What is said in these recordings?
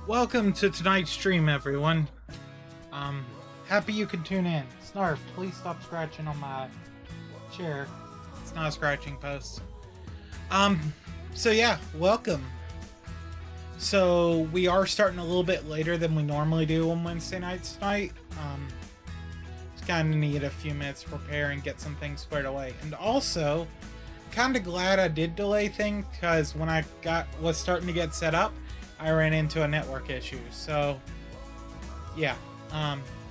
Welcome to tonight's stream, everyone. Happy you can tune in. Snarf, please stop scratching on my chair. It's not a scratching post. So yeah, welcome. So we are starting a little bit later than we normally do on Wednesday nights tonight. Just kind of need a few minutes to prepare and get some things squared away. And also, kind of glad I did delay things because when I was starting to get set up, I ran into a network issue. So yeah,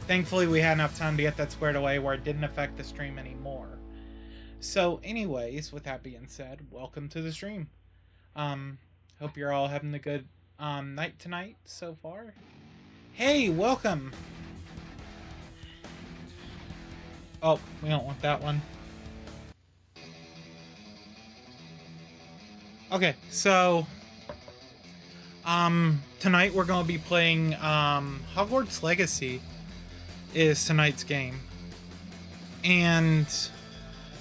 thankfully we had enough time to get that squared away where it didn't affect the stream anymore. So anyways, with that being said, welcome to the stream. Hope you're all having a good night tonight so far. Hey, welcome. Oh, we don't want that one. Okay, so tonight we're going to be playing Hogwarts Legacy is tonight's game. And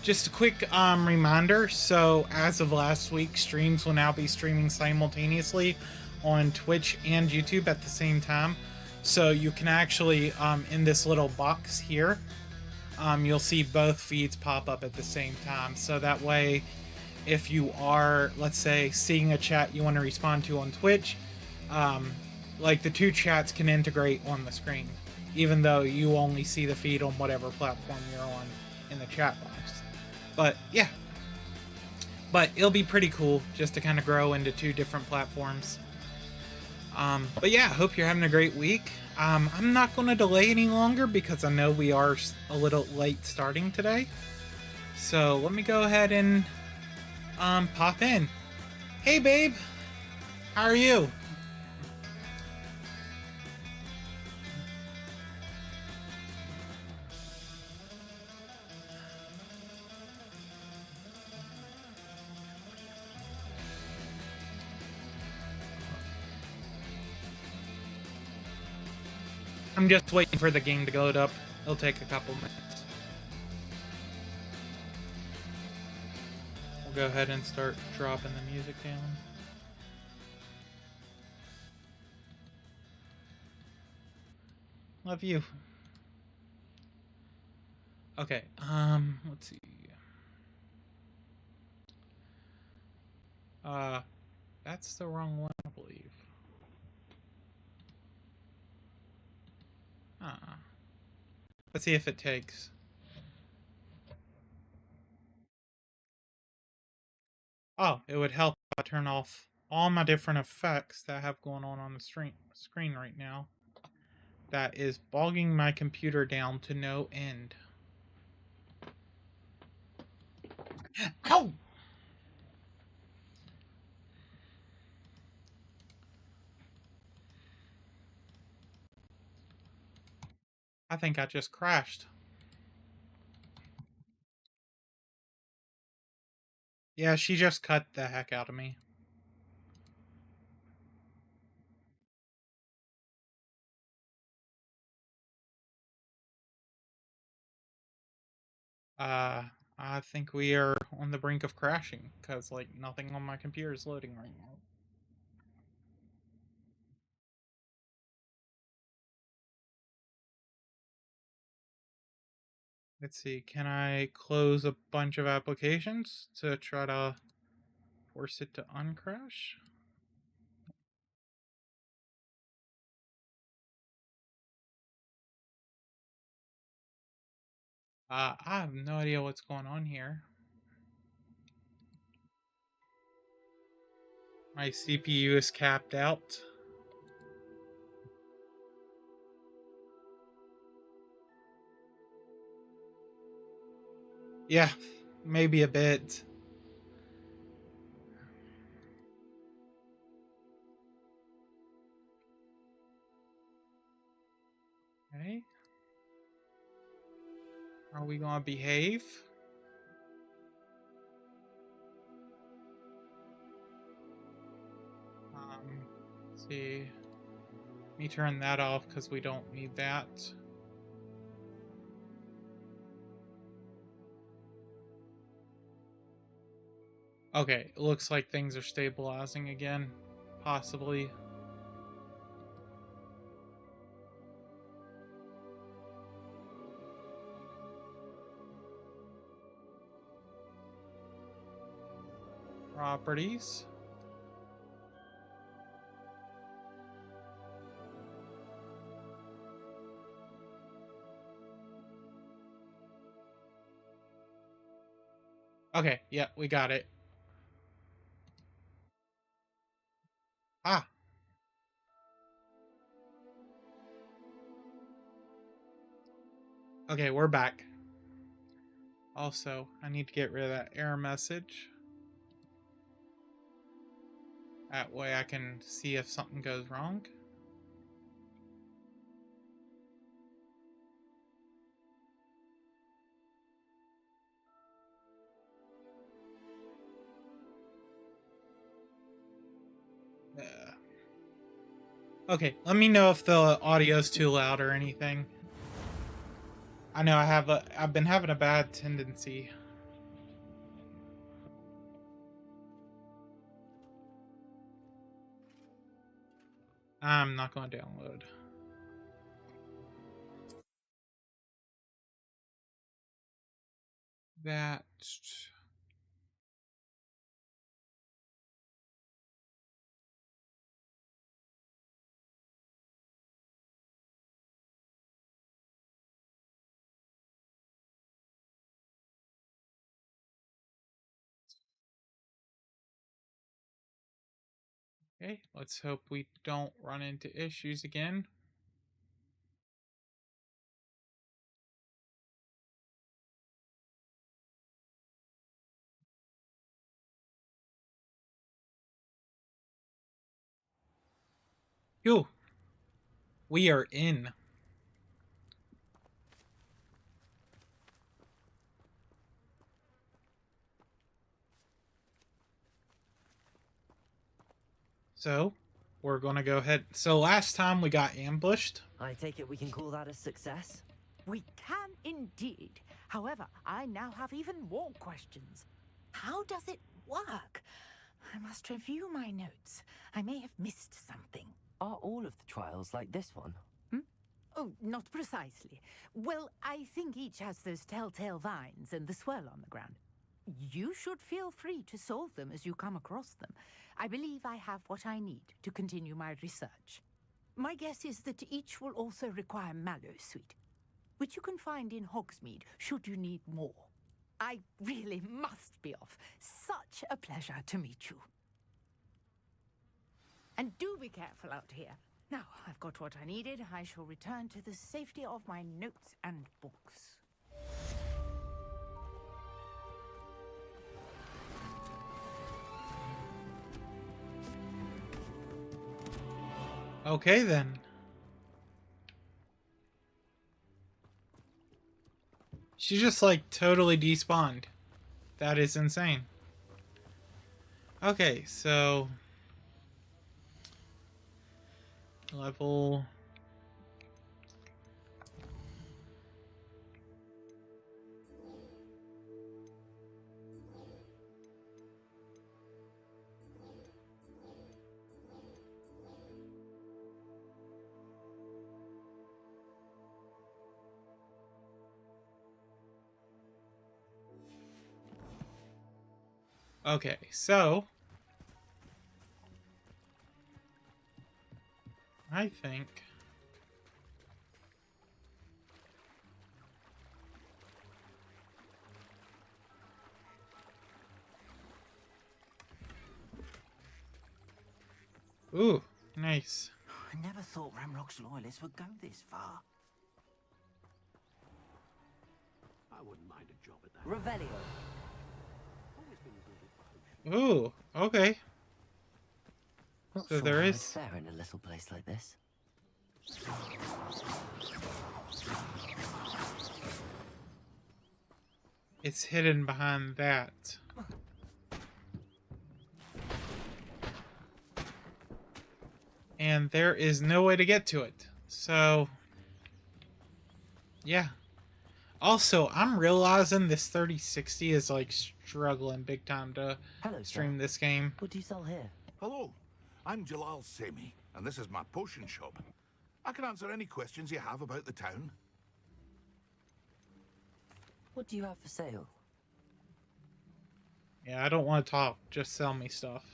just a quick reminder, so as of last week, streams will now be streaming simultaneously on Twitch and YouTube at the same time. So you can actually, in this little box here, you'll see both feeds pop up at the same time. So that way, if you are, let's say, seeing a chat you want to respond to on Twitch, like the two chats can integrate on the screen, even though you only see the feed on whatever platform you're on in the chat box. But yeah, but it'll be pretty cool just to kind of grow into two different platforms. But yeah, hope you're having a great week. I'm not going to delay any longer because I know we are a little late starting today. So let me go ahead and pop in. Hey babe, how are you? I'm just waiting for the game to load up. It'll take a couple minutes. We'll go ahead and start dropping the music down. Love you. Okay, let's see. That's the wrong one, I believe. Let's see if it takes. Oh, it would help if I turn off all my different effects that I have going on the screen right now. That is bogging my computer down to no end. Ow! I think I just crashed. Yeah, she just cut the heck out of me. I think we are on the brink of crashing because, like, nothing on my computer is loading right now. Let's see, can I close a bunch of applications to try to force it to uncrash? I have no idea what's going on here. My CPU is capped out. Yeah, maybe a bit. Okay. Are we gonna behave? Let's see. Let me turn that off because we don't need that. Okay, it looks like things are stabilizing again. Possibly. Properties. Okay, yeah, we got it. Ah. Okay, we're back. Also, I need to get rid of that error message. That way I can see if something goes wrong. Okay, let me know if the audio's too loud or anything. I know I've been having a bad tendency. I'm not going to download. That. Okay, let's hope we don't run into issues again. Phew. We are in. So, we're going to go ahead. So, last time we got ambushed. I take it we can call that a success? We can indeed. However, I now have even more questions. How does it work? I must review my notes. I may have missed something. Are all of the trials like this one? Oh, not precisely. Well, I think each has those telltale vines and the swirl on the ground. You should feel free to solve them as you come across them. I believe I have what I need to continue my research. My guess is that each will also require mallow sweet, which you can find in Hogsmeade should you need more. I really must be off. Such a pleasure to meet you. And do be careful out here. Now, I've got what I needed. I shall return to the safety of my notes and books. Okay, then. She just, like, totally despawned. That is insane. Okay, so... level... Okay, so... I think... Ooh, nice. I never thought Ramrock's loyalists would go this far. I wouldn't mind a job at that. Revelio. Always been good at potions. Ooh, okay. Not So sure there how is- I'd fare in a little place like this. It's hidden behind that. And there is no way to get to it. So, yeah. Also, I'm realizing this 3060 is like struggling big time to Hello, stream sir. this game. What do you sell here? Hello, I'm Jalal Semi, and this is my potion shop. I can answer any questions you have about the town. What do you have for sale? Yeah, I don't want to talk. Just sell me stuff.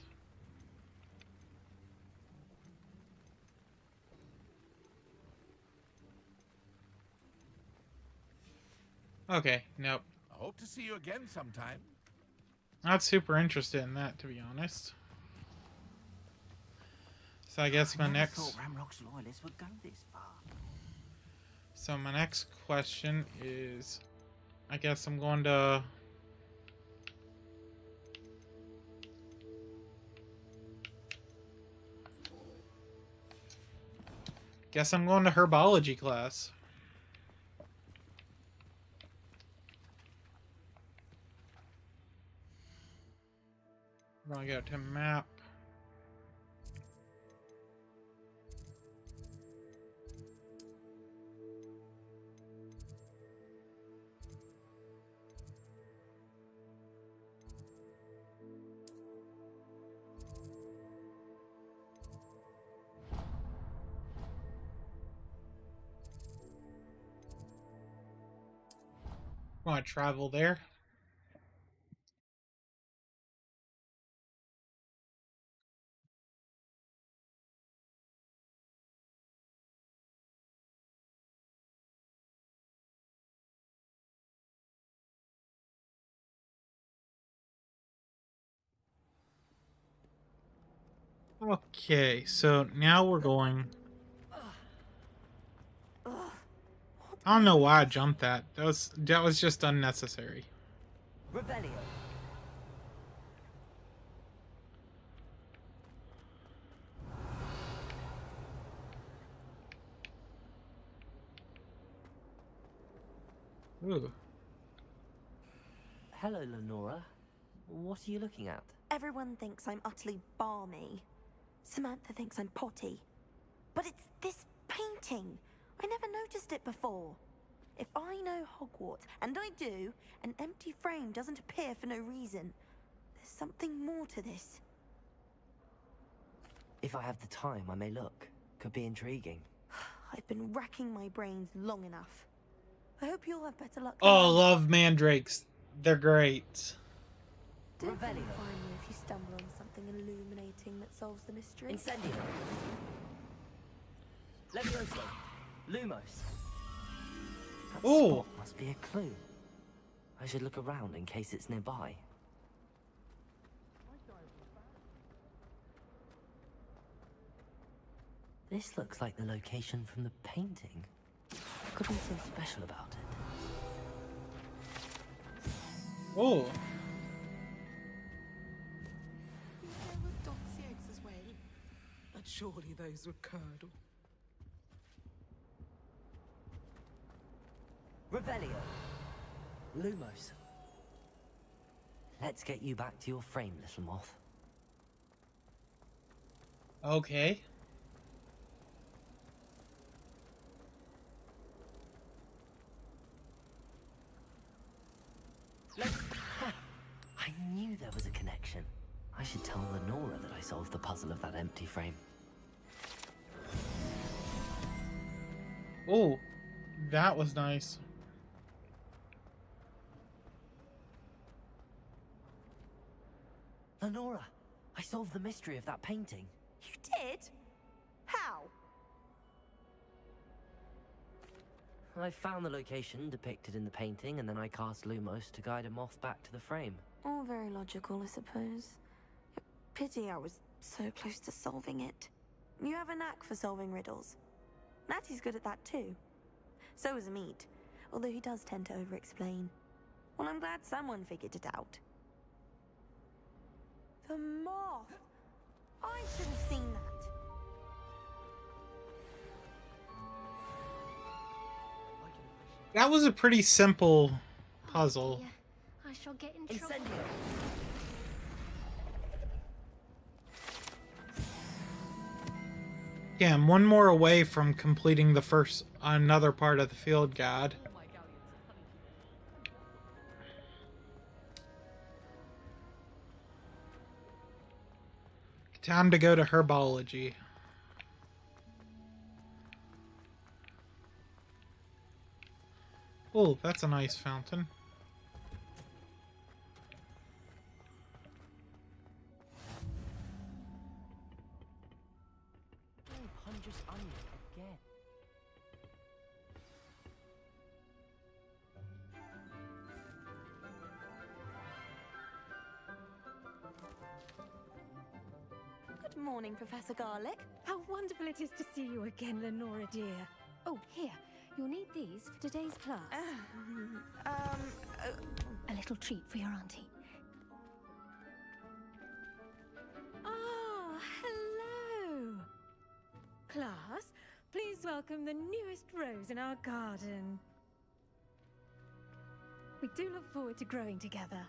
Okay, nope. I hope to see you again sometime. Not super interested in that, to be honest. So I guess my I never next... thought Ramrock's loyalists would go this far. So my next question is... I guess I'm going to... Guess I'm going to herbology class. I'm going to go to map. Want to travel there? Okay, so now we're going... I don't know why I jumped that. That was just unnecessary. Revelio. Ooh. Hello, Lenora. What are you looking at? Everyone thinks I'm utterly balmy. Samantha thinks I'm potty. But it's this painting. I never noticed it before. If I know Hogwarts, and I do, an empty frame doesn't appear for no reason. There's something more to this. If I have the time, I may look. Could be intriguing. I've been racking my brains long enough. I hope you'll have better luck. Oh, love mandrakes. They're great. Do Revelio. find me if you stumble on something illuminating that solves the mystery. Incendio. Levioso. Lumos. That Ooh. spot must be a clue. I should look around in case it's nearby. This looks like the location from the painting. What could be so special about it? Oh. There were donkey eggs as well. But surely those were curdle. Revelio. Lumos. Let's get you back to your frame, little moth. Okay. I knew there was a connection. I should tell Lenora that I solved the puzzle of that empty frame. Oh, that was nice. Lenora, I solved the mystery of that painting. You did? How? I found the location depicted in the painting, and then I cast Lumos to guide a moth back to the frame. All very logical, I suppose. Pity I was so close to solving it. You have a knack for solving riddles. Natty's good at that too. So is Meat, although he does tend to over-explain. Well, I'm glad someone figured it out. The moth! I should have seen that. That was a pretty simple puzzle. I shall get in trouble. Incendio. Yeah, I'm one more away from completing the another part of the field guide. Time to go to herbology. Oh, that's a nice fountain. dangerous onion again. Good morning, Professor Garlic. How wonderful it is to see you again, Lenora dear. Oh, here. You'll need these for today's class. A little treat for your auntie. Ah, hello. Class, please welcome the newest rose in our garden. We do look forward to growing together.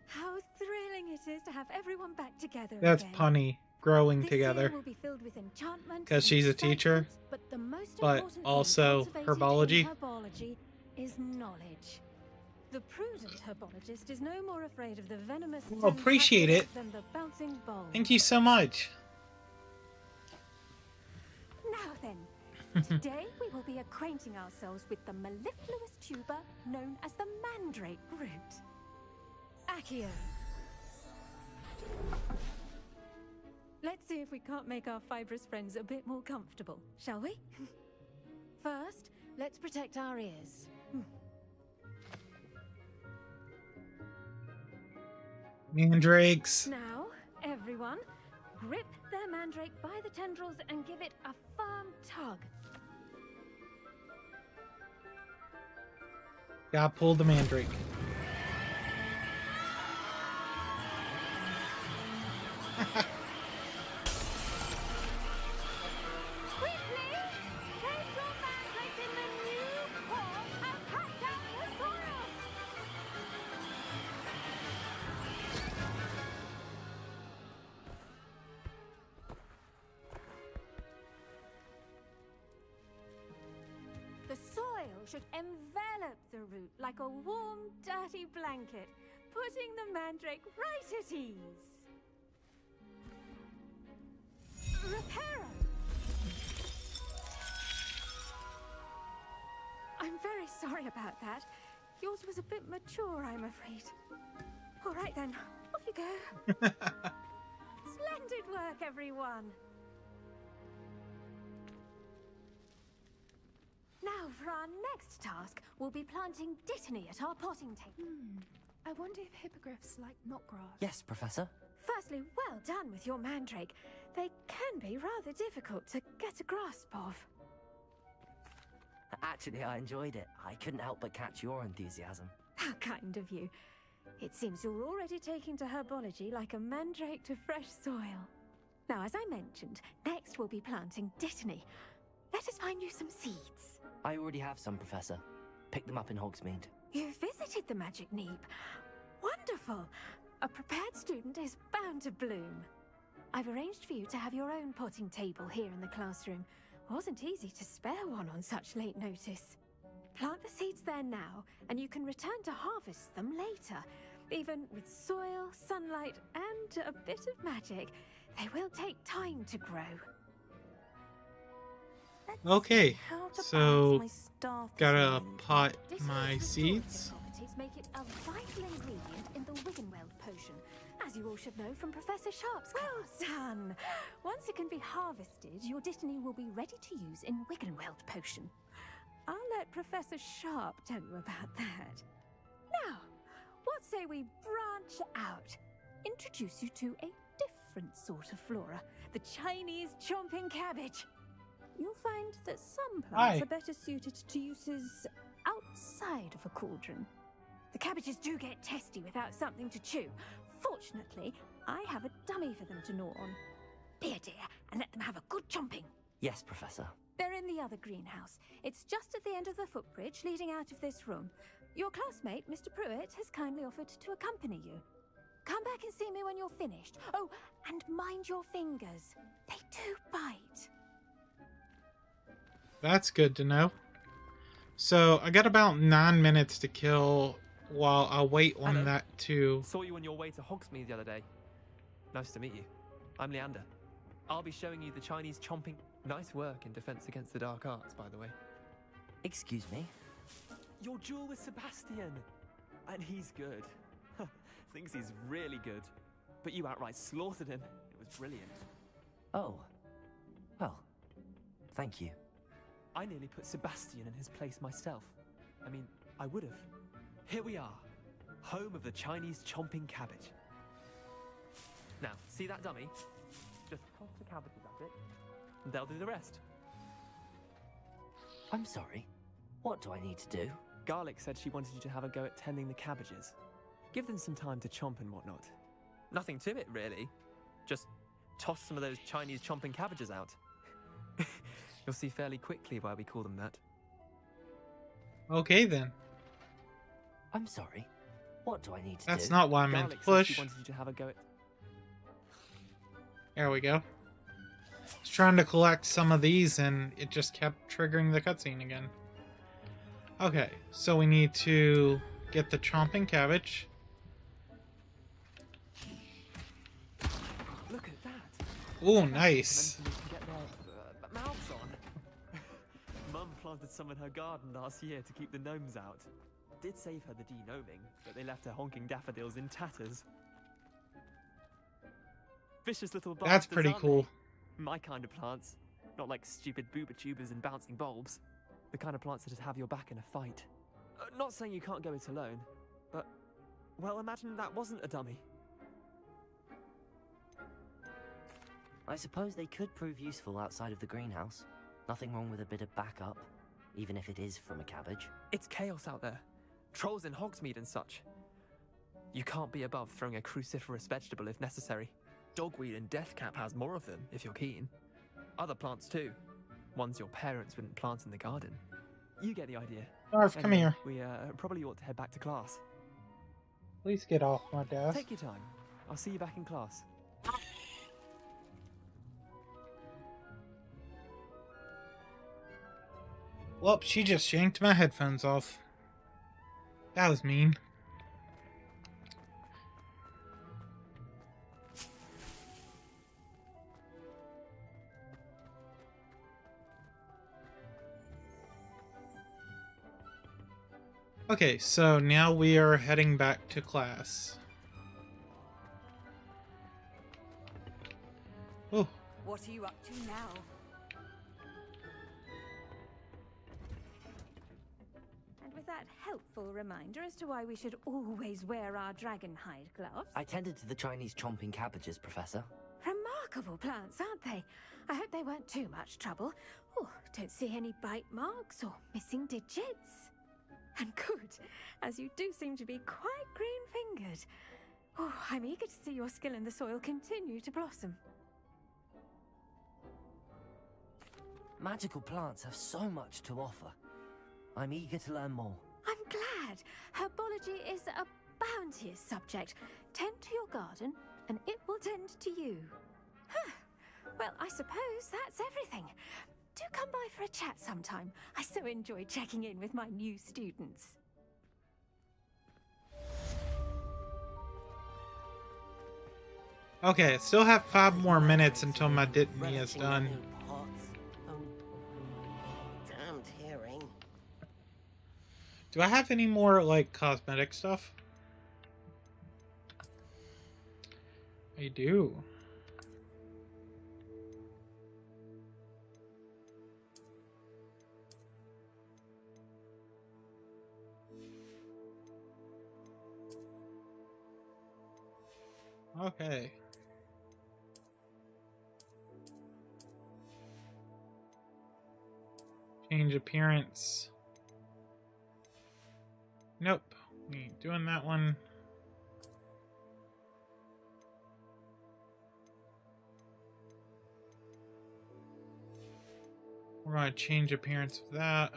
How thrilling it is to have everyone back together That's again. punny. Growing This together. year will be filled with enchantment 'Cause and she's a teacher, excitement, but the most but important thing also cultivated herbology. in herbology is knowledge. The prudent herbologist is no more afraid of the venomous Well, appreciate it. than the bouncing bulb. Thank you so much. Now then, today we will be acquainting ourselves with the mellifluous tuber known as the mandrake root. Accio. Let's see if we can't make our fibrous friends a bit more comfortable, shall we? First, let's protect our ears. Mandrakes. Now, everyone, grip their mandrake by the tendrils and give it a firm tug. Gotta pull the mandrake. Quickly! Place your mandrake in the new pot and cut down the soil! The soil should envelop the root like a warm, dirty blanket, putting the mandrake right at ease. Reparo! I'm very sorry about that. Yours was a bit mature, I'm afraid. All right then, off you go. Splendid work, everyone. Now, for our next task, we'll be planting dittany at our potting table. I wonder if hippogriffs like knotgrass. Yes, Professor. Firstly, well done with your mandrake. They can be rather difficult to get a grasp of. Actually, I enjoyed it. I couldn't help but catch your enthusiasm. How kind of you. It seems you're already taking to herbology like a mandrake to fresh soil. Now, as I mentioned, next we'll be planting dittany. Let us find you some seeds. I already have some, Professor. Picked them up in Hogsmeade. You visited the Magic Neep. Wonderful. A prepared student is bound to bloom. I've arranged for you to have your own potting table here in the classroom. Wasn't easy to spare one on such late notice. Plant the seeds there now, and you can return to harvest them later. Even with soil, sunlight, and a bit of magic, they will take time to grow. Okay, How to so balance my star gotta design. pot Dittany's my absorbent seeds. properties make it a vital ingredient in the Wiggenweld potion, as you all should know from Professor Sharp's class. Well done! Once it can be harvested, your dittany will be ready to use in Wiggenweld potion. I'll let Professor Sharp tell you about that. Now, what say we branch out? Introduce you to a different sort of flora, the Chinese chomping cabbage. You'll find that some plants Hi. are better suited to uses outside of a cauldron. The cabbages do get testy without something to chew. Fortunately, I have a dummy for them to gnaw on. Be a dear and let them have a good chomping. Yes, Professor. They're in the other greenhouse. It's just at the end of the footbridge leading out of this room. Your classmate, Mr. Pruitt, has kindly offered to accompany you. Come back and see me when you're finished. Oh, and mind your fingers. They do bite. That's good to know. So I got about 9 minutes to kill while I'll wait on Hello. that too. Saw you on your way to Hogsmeade the other day. Nice to meet you. I'm Leander. I'll be showing you the Chinese chomping. Nice work in Defense Against the Dark Arts, by the way. Excuse me? Your duel with Sebastian. And he's good. Thinks he's really good. But you outright slaughtered him. It was brilliant. Oh. Well, thank you. I nearly put Sebastian in his place myself. I mean, I would have. Here we are, home of the Chinese chomping cabbage. Now, see that dummy? Just toss the cabbages at it, and they'll do the rest. I'm sorry. What do I need to do? Garlic said she wanted you to have a go at tending the cabbages. Give them some time to chomp and whatnot. Nothing to it, really. Just toss some of those Chinese chomping cabbages out. You'll see fairly quickly why we call them that. Okay, then. I'm sorry. What do I need to do? That's not why I meant to push. She wanted you to have a go at... There we go. I was trying to collect some of these and it just kept triggering the cutscene again. Okay, so we need to get the chomping cabbage. Look at that. Ooh, nice. Get their mouths on. Mum planted some in her garden last year to keep the gnomes out. Did save her the de-gnoming, but they left her honking daffodils in tatters. Vicious little bastards. That's pretty cool. My kind of plants. Not like stupid booba tubers and bouncing bulbs. The kind of plants that have your back in a fight. Not saying you can't go it alone, but... well, imagine that wasn't a dummy. I suppose they could prove useful outside of the greenhouse. Nothing wrong with a bit of backup, even if it is from a cabbage. It's chaos out there. Trolls in Hogsmeade and such. You can't be above throwing a cruciferous vegetable if necessary. Dogweed and deathcap has more of them, if you're keen. Other plants too. Ones your parents wouldn't plant in the garden. You get the idea. Marv, come here. We probably ought to head back to class. Please get off my desk. Take your time. I'll see you back in class. Well, she just yanked my headphones off. That was mean. Okay, so now we are heading back to class. Oh. What are you up to now? And with that helpful reminder as to why we should always wear our dragon hide gloves. I tended to the Chinese chomping cabbages, Professor. Remarkable plants, aren't they? I hope they weren't too much trouble. Oh, don't see any bite marks or missing digits. And good, as you do seem to be quite green-fingered. Oh, I'm eager to see your skill in the soil continue to blossom. Magical plants have so much to offer. I'm eager to learn more. I'm glad. Herbology is a bounteous subject. Tend to your garden, and it will tend to you. Huh. Well, I suppose that's everything. Do come by for a chat sometime. I so enjoy checking in with my new students. Okay, I still have 5 more minutes until my Ditney is done. Damned hearing. Do I have any more, like, cosmetic stuff? I do. Okay. Change appearance. Nope. We ain't doing that one. We're gonna change appearance of that.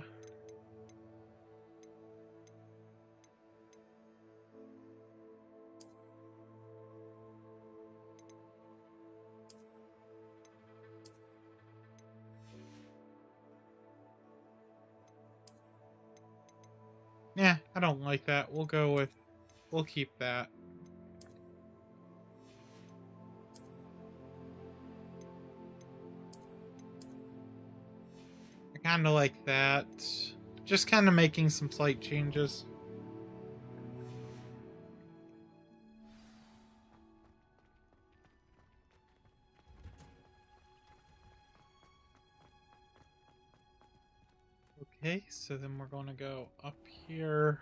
Yeah, I don't like that. We'll keep that. I kind of like that. Just kind of making some slight changes. Okay, so then we're going to go up here.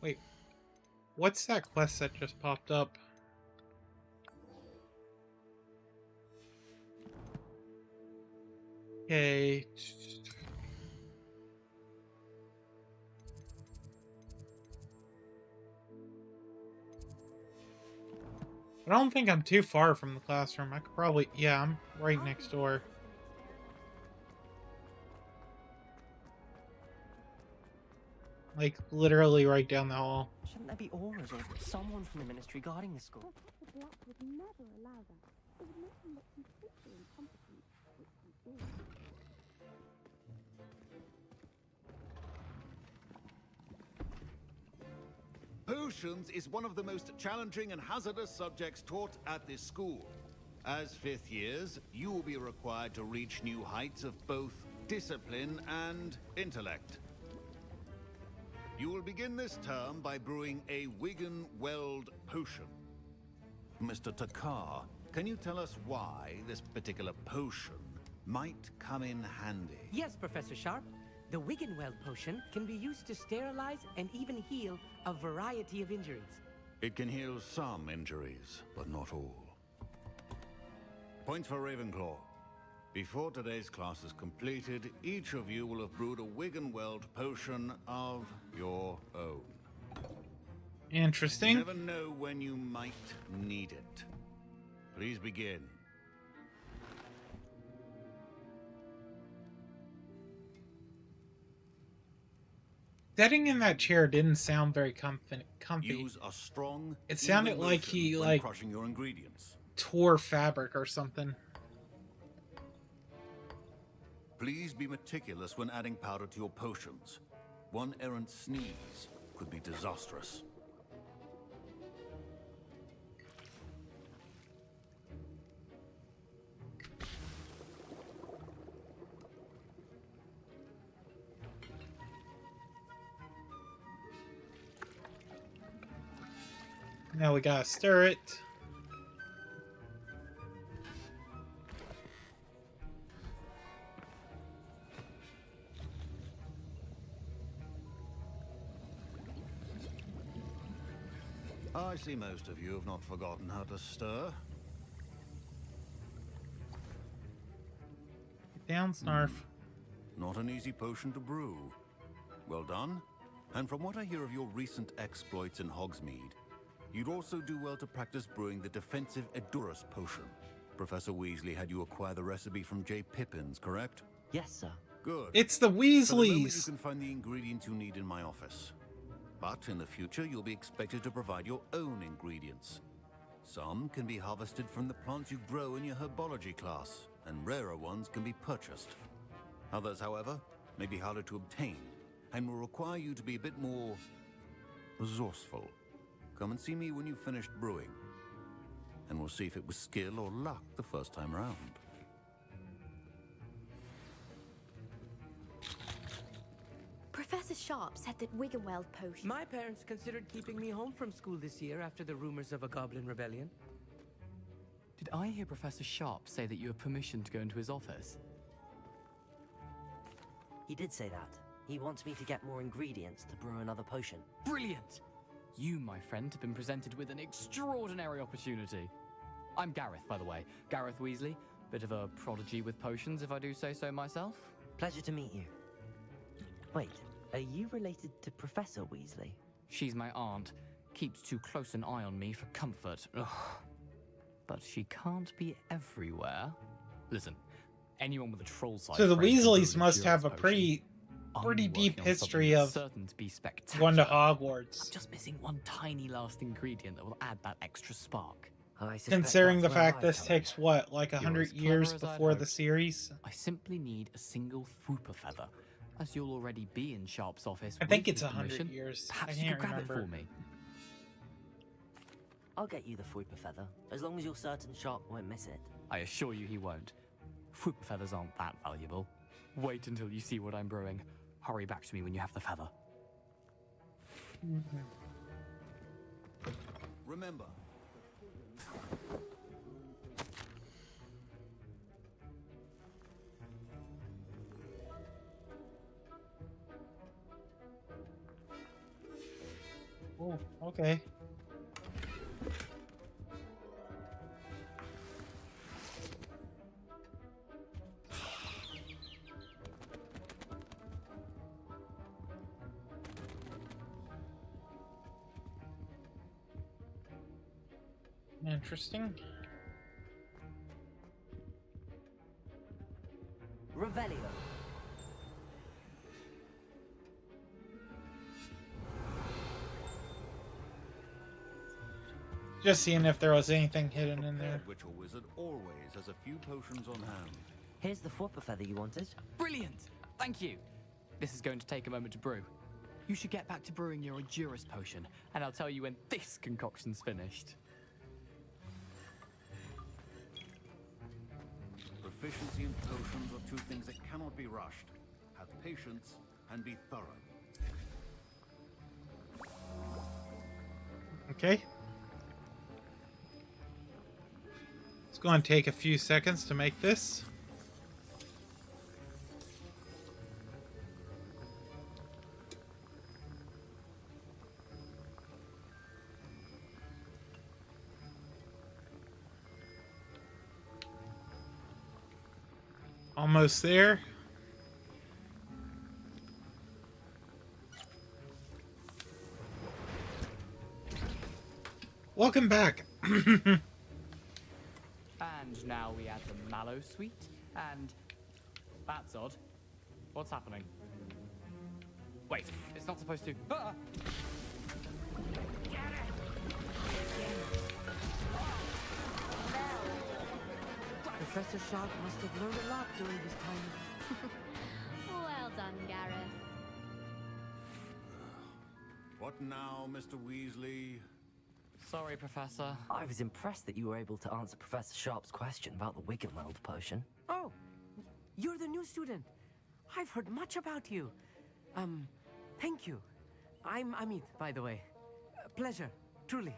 Wait, what's that quest that just popped up? Okay. I don't think I'm too far from the classroom. I could probably... Yeah, I'm right next door. Like, literally right down the hall. Shouldn't there be auras or someone from the ministry guarding the school? The Black would never allow that. It would make him look completely incompetent, which he is. Potions is one of the most challenging and hazardous subjects taught at this school. As fifth years, you will be required to reach new heights of both discipline and intellect. You will begin this term by brewing a Wigan Weld potion. Mr. Takar, can you tell us why this particular potion might come in handy? Yes, Professor Sharp. The Wiggenweld potion can be used to sterilize and even heal a variety of injuries. It can heal some injuries, but not all. Points for Ravenclaw. Before today's class is completed, each of you will have brewed a Wiggenweld potion of your own. Interesting. You never know when you might need it. Please begin. Sitting in that chair didn't sound very comfy. Use a strong, it sounded even like motion he when crushing your ingredients. tore fabric or something. Please be meticulous when adding powder to your potions. One errant sneeze could be disastrous. Now we gotta stir it. I see most of you have not forgotten how to stir. Get down, Snarf. Not an easy potion to brew. Well done. And from what I hear of your recent exploits in Hogsmeade, you'd also do well to practice brewing the defensive Edurus potion. Professor Weasley had you acquire the recipe from J. Pippins, correct? Yes, sir. Good. It's the For the moment, you Weasleys. can find the ingredients you need in my office. But in the future, you'll be expected to provide your own ingredients. Some can be harvested from the plants you grow in your herbology class, and rarer ones can be purchased. Others, however, may be harder to obtain, and will require you to be a bit more resourceful. Come and see me when you've finished brewing, and we'll see if it was skill or luck the first time round. Professor Sharp said that Wiggenweld potion... My parents considered keeping me home from school this year after the rumors of a goblin rebellion. Did I hear Professor Sharp say that you have permission to go into his office? He did say that. He wants me to get more ingredients to brew another potion. Brilliant! You, my friend, have been presented with an extraordinary opportunity. I'm Gareth, by the way. Gareth Weasley. Bit of a prodigy with potions, if I do say so myself. Pleasure to meet you. Wait, are you related to Professor Weasley? She's my aunt. Keeps too close an eye on me for comfort. Ugh. But she can't be everywhere. Listen, anyone with a troll-sized So the brain can brew Weasleys an must have endurance a potion. pretty I'm deep working on history something of certain to be going to spectacular. Hogwarts. I'm just missing one tiny last ingredient that will add that extra spark. Considering the fact this takes, what, like 100 years before the series? I simply need a single Fwooper feather. As you'll already be in Sharp's office, I think with it's his 100 permission, years. Perhaps I you could can't grab it remember. for me. I'll get you the Fwooper feather, as long as you're certain Sharp won't miss it. I assure you he won't. Fwooper feathers aren't that valuable. Wait until you see what I'm brewing. Hurry back to me when you have the feather. Remember, Okay. Interesting. Revelio. Just seeing if there was anything hidden in there. Which a wizard always has a few potions on hand. Here's the Fwopper feather you wanted. Brilliant! Thank you. This is going to take a moment to brew. You should get back to brewing your Endurus potion, and I'll tell you when this concoction's finished. Proficiency in potions are two things that cannot be rushed. Have patience and be thorough. Okay. It's going to take a few seconds to make this. Almost there. Welcome back. And now we add the mallow sweet, and that's odd. What's happening? Wait, it's not supposed to. Ah! Professor Sharp must have learned a lot during his time. Well done, Gareth. What now, Mr. Weasley? Sorry, Professor. I was impressed that you were able to answer Professor Sharp's question about the Wiggenweld potion. Oh, you're the new student. I've heard much about you. Thank you. I'm Amit, by the way. Pleasure, truly.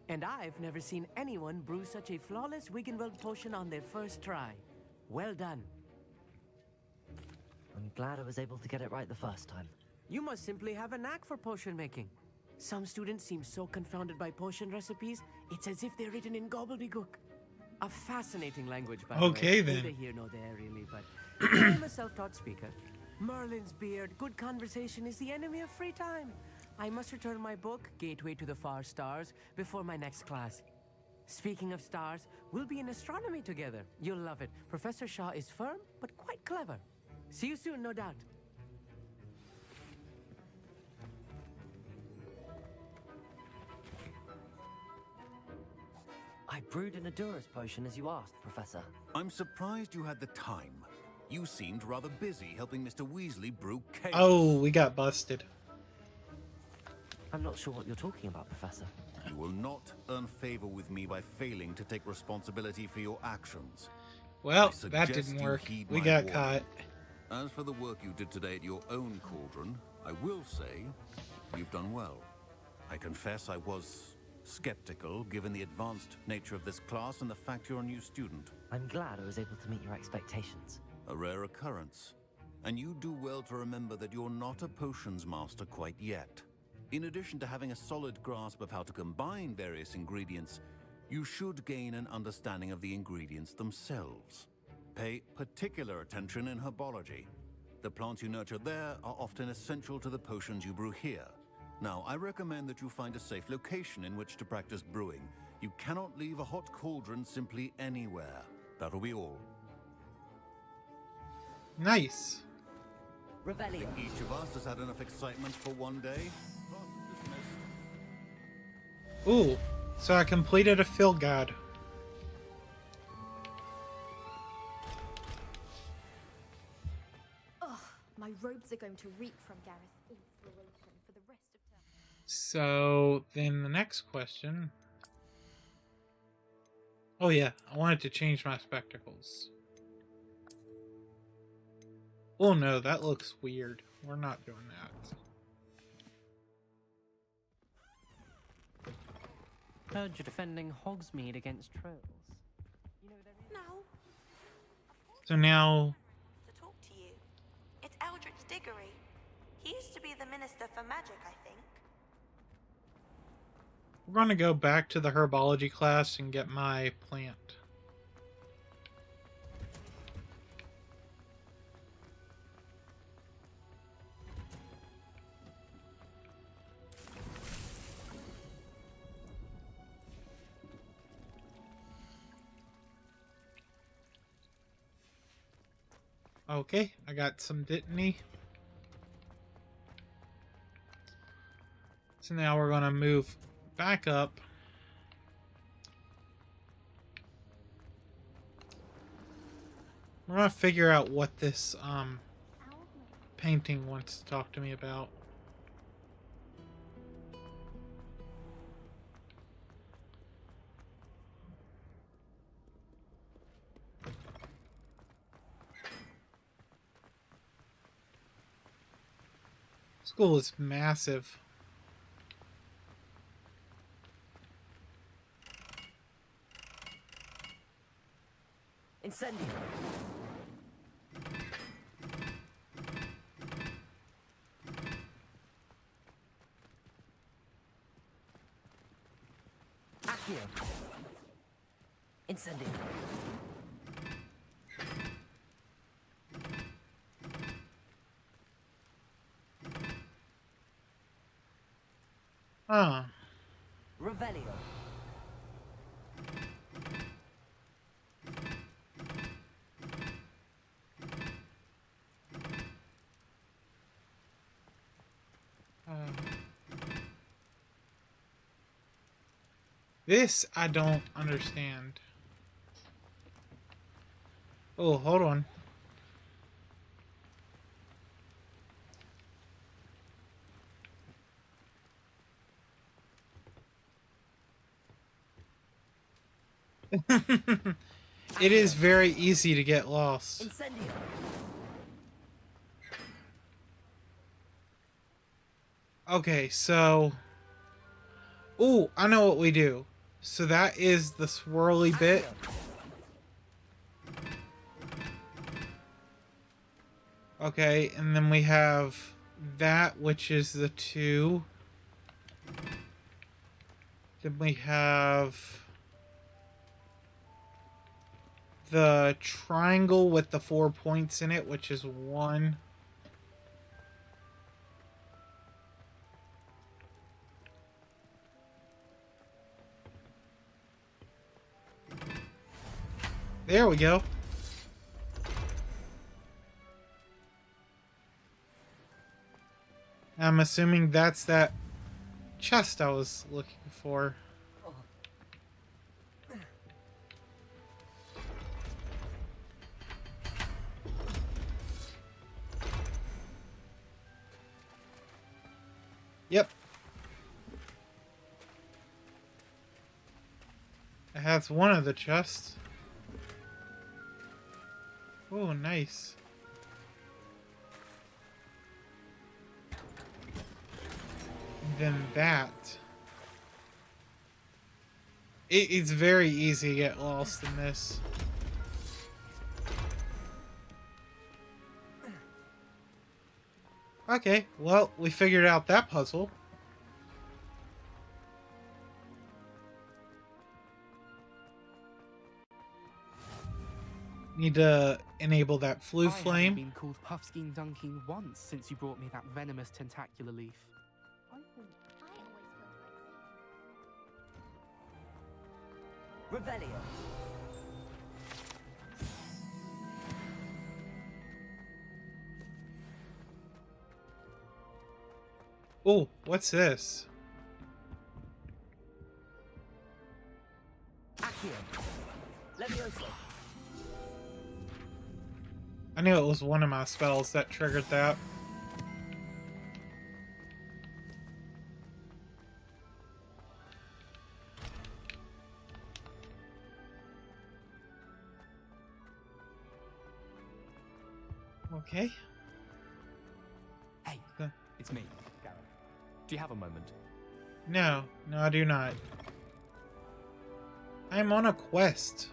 And I've never seen anyone brew such a flawless Wiggenweld potion on their first try. Well done. I'm glad I was able to get it right the first time. You must simply have a knack for potion making. Some students seem so confounded by potion recipes, it's as if they're written in gobbledygook. A fascinating language, by the way. Okay, then. Neither here nor there, really, but I'm a self-taught speaker. Merlin's beard, good conversation is the enemy of free time. I must return my book, Gateway to the Far Stars, before my next class. Speaking of stars, we'll be in astronomy together. You'll love it. Professor Shaw is firm, but quite clever. See you soon, no doubt. I brewed an Endurus potion as you asked, Professor. I'm surprised you had the time. You seemed rather busy helping Mr. Weasley brew chaos. Oh, we got busted. I'm not sure what you're talking about, Professor. You will not earn favor with me by failing to take responsibility for your actions. Well, that didn't work. We got caught. As for the work you did today at your own cauldron, I will say you've done well. I confess I was skeptical given the advanced nature of this class and the fact you're a new student. I'm glad I was able to meet your expectations. A rare occurrence. And you do well to remember that you're not a potions master quite yet. In addition to having a solid grasp of how to combine various ingredients, you should gain an understanding of the ingredients themselves. Pay particular attention in herbology. The plants you nurture there are often essential to the potions you brew here. Now, I recommend that you find a safe location in which to practice brewing. You cannot leave a hot cauldron simply anywhere. That'll be all. Nice. Revelio. Each of us has had enough excitement for one day. Ooh, so I completed a field guide. Ugh, my robes are going to reek from Gareth's influation for the rest of term. So then the next question. Oh yeah, I wanted to change my spectacles. Oh no, that looks weird. We're not doing that. Heard you're defending Hogsmeade against trolls. No. So now... To talk to you. It's Eldritch Diggory. He used to be the Minister for Magic, I think. We're going to go back to the herbology class and get my plant. Okay, I got some Dittany. So now we're going to move back up. We're going to figure out what this painting wants to talk to me about. School is massive. Incendio. Accio. Incendio. Huh. Revelio. This I don't understand. Oh, hold on. It is very easy to get lost. Incendio. Okay, so... Oh, I know what we do. So that is the swirly bit. Okay, and then we have that, which is the 2. Then we have the triangle with the 4 points in it, which is 1. There we go. I'm assuming that's that chest I was looking for. Yep. It has one of the chests. Oh, nice. And then that. It's very easy to get lost in this. Okay, well, we figured out that puzzle. Need to enable that flue I flame. haven't been called Puffskein Dunking once since you brought me that venomous tentacular leaf. Revelio. Oh, what's this? Accio. Levioso. I knew it was one of my spells that triggered that. Okay. Hey, it's me, Gareth. Do you have a moment? No, I do not. I'm on a quest.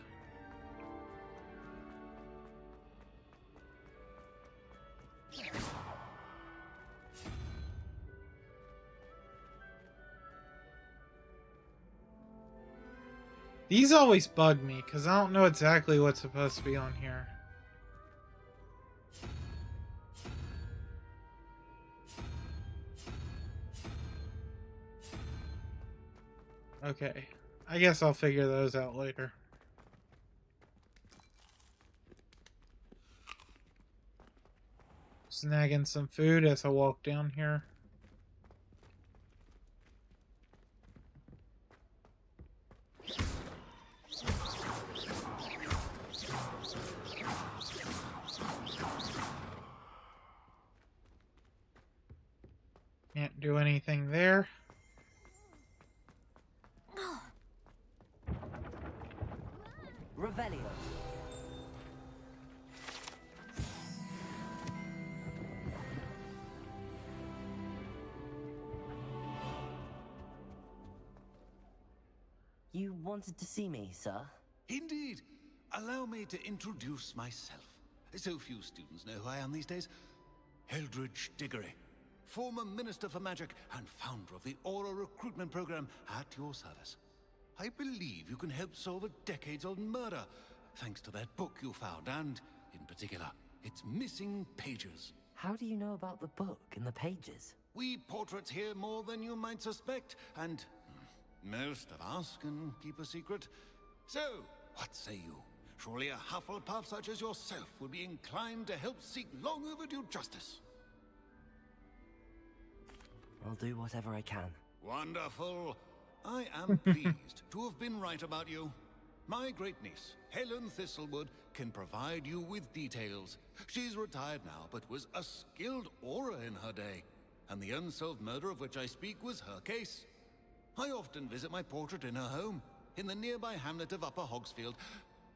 These always bug me, because I don't know exactly what's supposed to be on here. Okay. I guess I'll figure those out later. Snagging some food as I walk down here. Can't do anything there. Revelio. You wanted to see me, sir? Indeed. Allow me to introduce myself. So few students know who I am these days. Eldridge Diggory, former Minister for Magic and founder of the Aura Recruitment Program at your service. I believe you can help solve a decades-old murder, thanks to that book you found, and, in particular, its missing pages. How do you know about the book and the pages? We portraits hear more than you might suspect, and most of us can keep a secret. So, what say you? Surely a Hufflepuff such as yourself would be inclined to help seek long overdue justice. I'll do whatever I can. Wonderful. I am pleased to have been right about you. My great niece, Helen Thistlewood, can provide you with details. She's retired now, but was a skilled aura in her day. And the unsolved murder of which I speak was her case. I often visit my portrait in her home, in the nearby hamlet of Upper Hogsfield.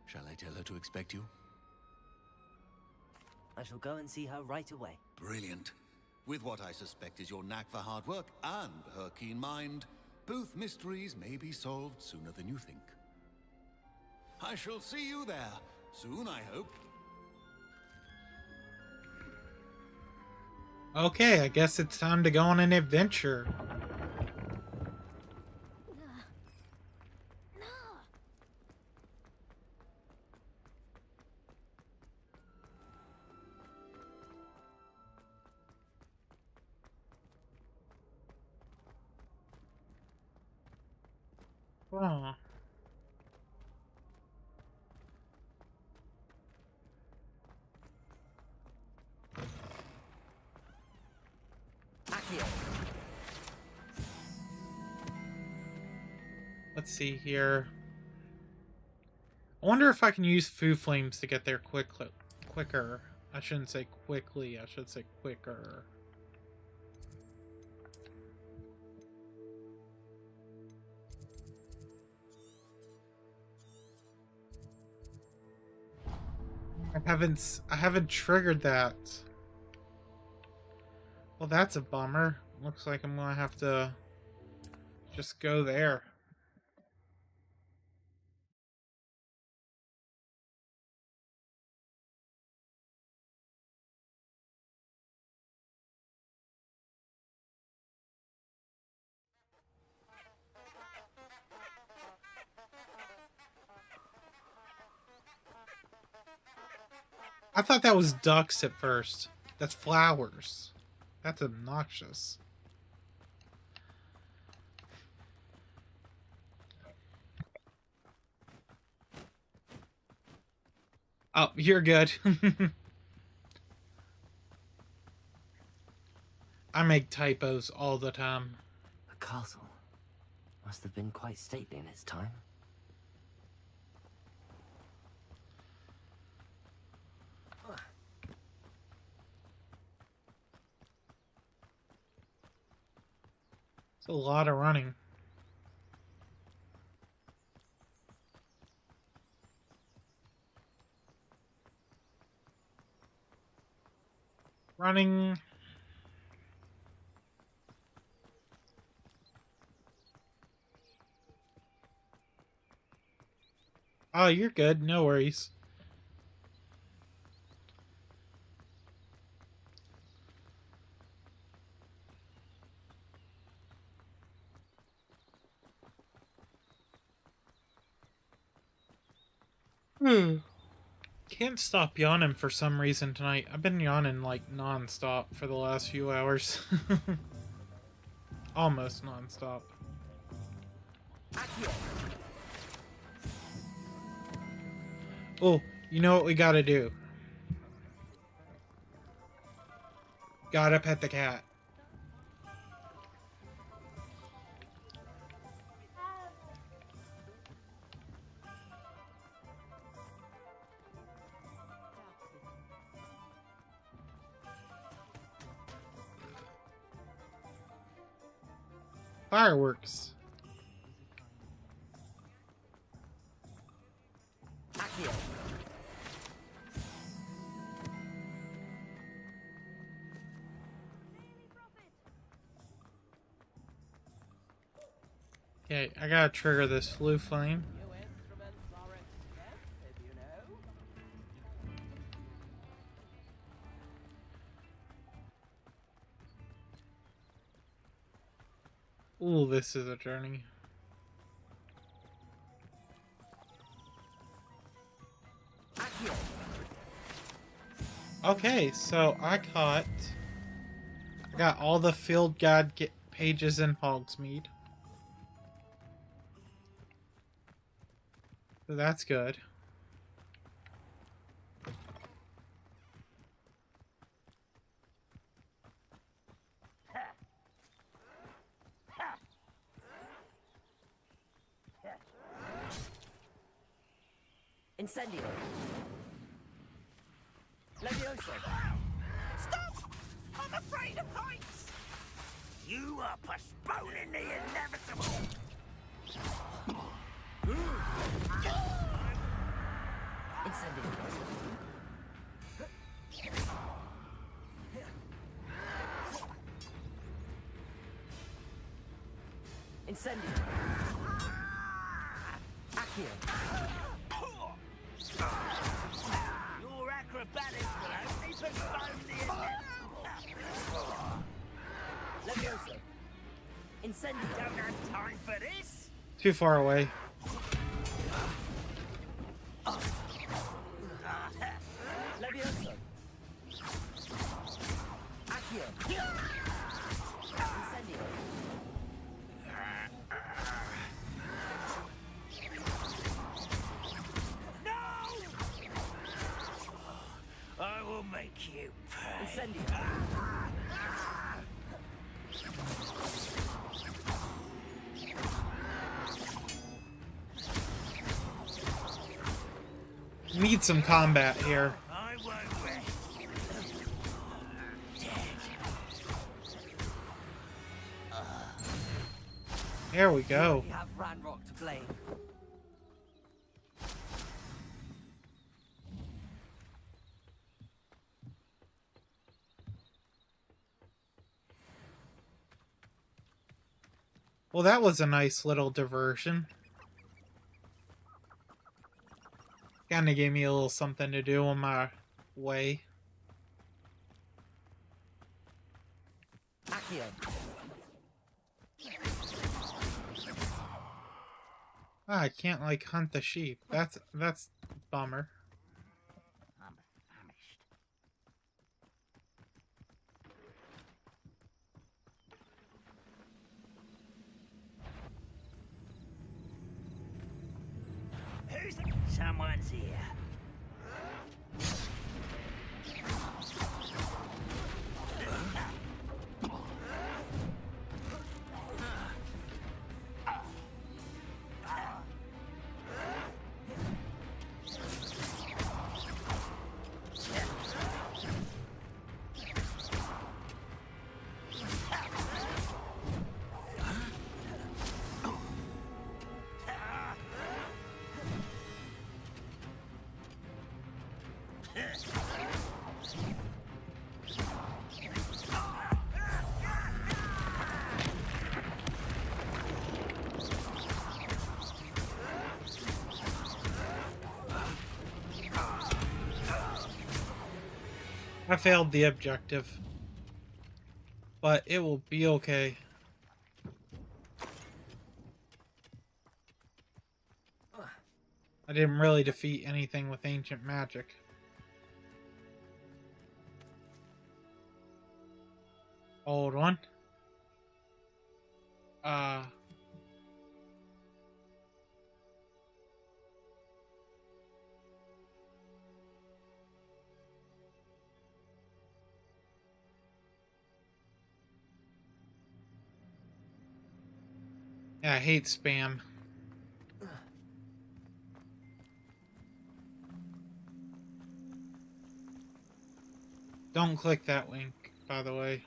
Shall I tell her to expect you? I shall go and see her right away. Brilliant. With what I suspect is your knack for hard work and her keen mind, both mysteries may be solved sooner than you think. I shall see you there, soon I hope. Okay, I guess it's time to go on an adventure. Oh. Let's see here. I wonder if I can use Foo Flames to get there quicker. I shouldn't say quickly, I should say quicker. I haven't triggered that. Well, that's a bummer. Looks like I'm gonna have to just go there. I thought that was ducks at first. That's flowers. That's obnoxious. Oh, you're good. I make typos all the time. The castle must have been quite stately in its time. It's a lot of running. Running. Oh, you're good. No worries. Can't stop yawning for some reason tonight. I've been yawning like non-stop for the last few hours. Almost non-stop. Oh, you know what we gotta do? Gotta pet the cat. Fireworks. Okay, I gotta trigger this flu flame. Ooh, this is a journey. Okay, so I got all the field guide pages in Hogsmeade. So that's good. Incendio. Levioso. Stop! I'm afraid of heights! You are postponing the inevitable! Incendio. Incendio. Accio. Your acrobatics will only postpone the inevitable! Levioso. Incendio. Don't have time for this! Too far away. Levioso. Accio. Incendio. I will make you pay. Incendio. Need some combat here. I won't rest. There we go. You have Ranrock to blame. Well, that was a nice little diversion. Kinda gave me a little something to do on my way. Accio. Ah, I can't like hunt the sheep. That's bummer. I'm famished. Who's someone's here? I failed the objective. But it will be okay. I didn't really defeat anything with ancient magic. Old one. Yeah, I hate spam. Don't click that link, by the way.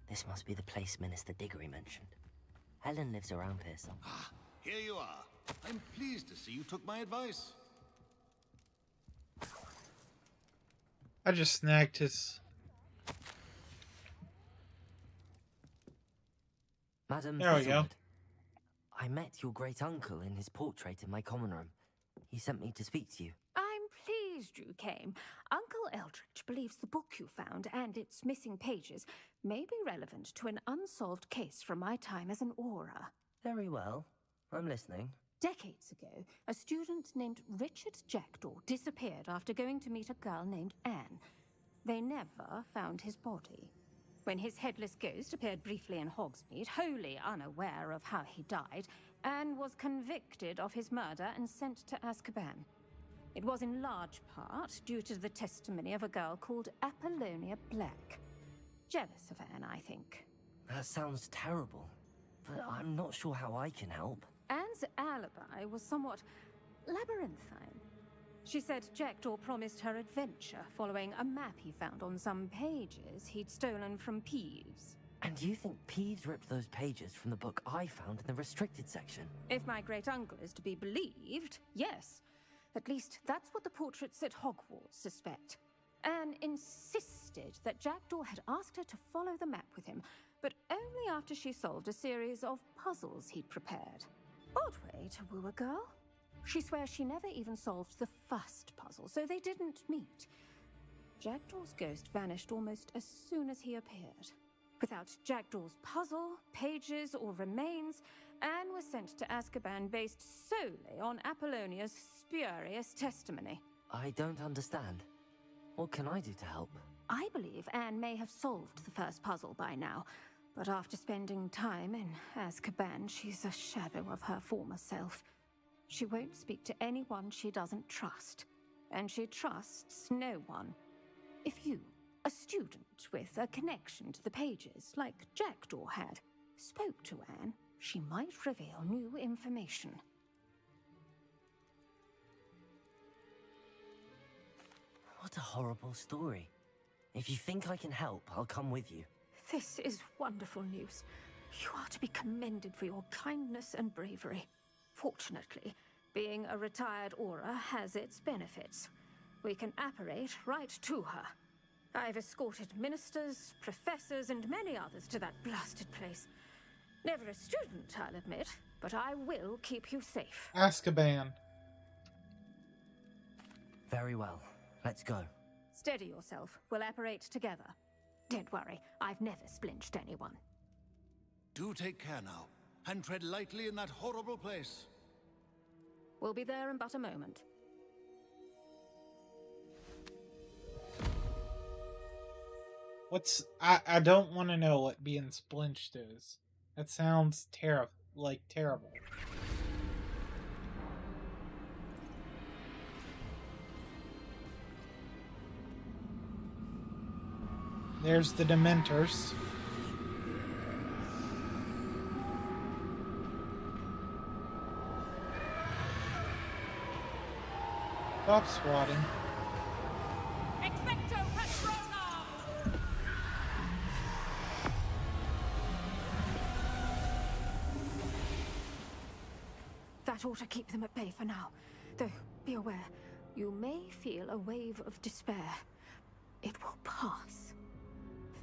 This must be the place Minister Diggory mentioned. Helen lives around here somewhere. Here you are. I'm pleased to see you took my advice. I just snagged his... Madam There we go. Thistlewood, I met your great-uncle in his portrait in my common room. He sent me to speak to you. I'm pleased you came. Uncle Eldridge believes the book you found and its missing pages may be relevant to an unsolved case from my time as an aura. Very well. I'm listening. Decades ago, a student named Richard Jackdaw disappeared after going to meet a girl named Anne. They never found his body. When his headless ghost appeared briefly in Hogsmeade, wholly unaware of how he died, Anne was convicted of his murder and sent to Azkaban. It was in large part due to the testimony of a girl called Apollonia Black. Jealous of Anne, I think. That sounds terrible, but I'm not sure how I can help. Anne's alibi was somewhat labyrinthine. She said Jackdaw promised her adventure following a map he found on some pages he'd stolen from Peeves. And you think Peeves ripped those pages from the book I found in the restricted section? If my great-uncle is to be believed, yes. At least that's what the portraits at Hogwarts suspect. Anne insisted that Jackdaw had asked her to follow the map with him, but only after she solved a series of puzzles he'd prepared. Odd way to woo a girl. She swears she never even solved the first puzzle, so they didn't meet. Jackdaw's ghost vanished almost as soon as he appeared. Without Jackdaw's puzzle, pages, or remains, Anne was sent to Azkaban based solely on Apollonia's spurious testimony. I don't understand. What can I do to help? I believe Anne may have solved the first puzzle by now, but after spending time in Azkaban, she's a shadow of her former self. She won't speak to anyone she doesn't trust, and she trusts no one. If you, a student with a connection to the pages, like Jackdaw had, spoke to Anne, she might reveal new information. What a horrible story. If you think I can help, I'll come with you. This is wonderful news. You are to be commended for your kindness and bravery. Fortunately, being a retired aura has its benefits. We can apparate right to her. I've escorted ministers, professors, and many others to that blasted place. Never a student, I'll admit, but I will keep you safe. Azkaban. Very well. Let's go. Steady yourself. We'll apparate together. Don't worry, I've never splinched anyone. Do take care now, and tread lightly in that horrible place. We'll be there in but a moment. I don't want to know what being splinched is. That sounds terrible. There's the Dementors. Stop swatting. Expecto Patronum! That ought to keep them at bay for now. Though, be aware, you may feel a wave of despair. It will pass.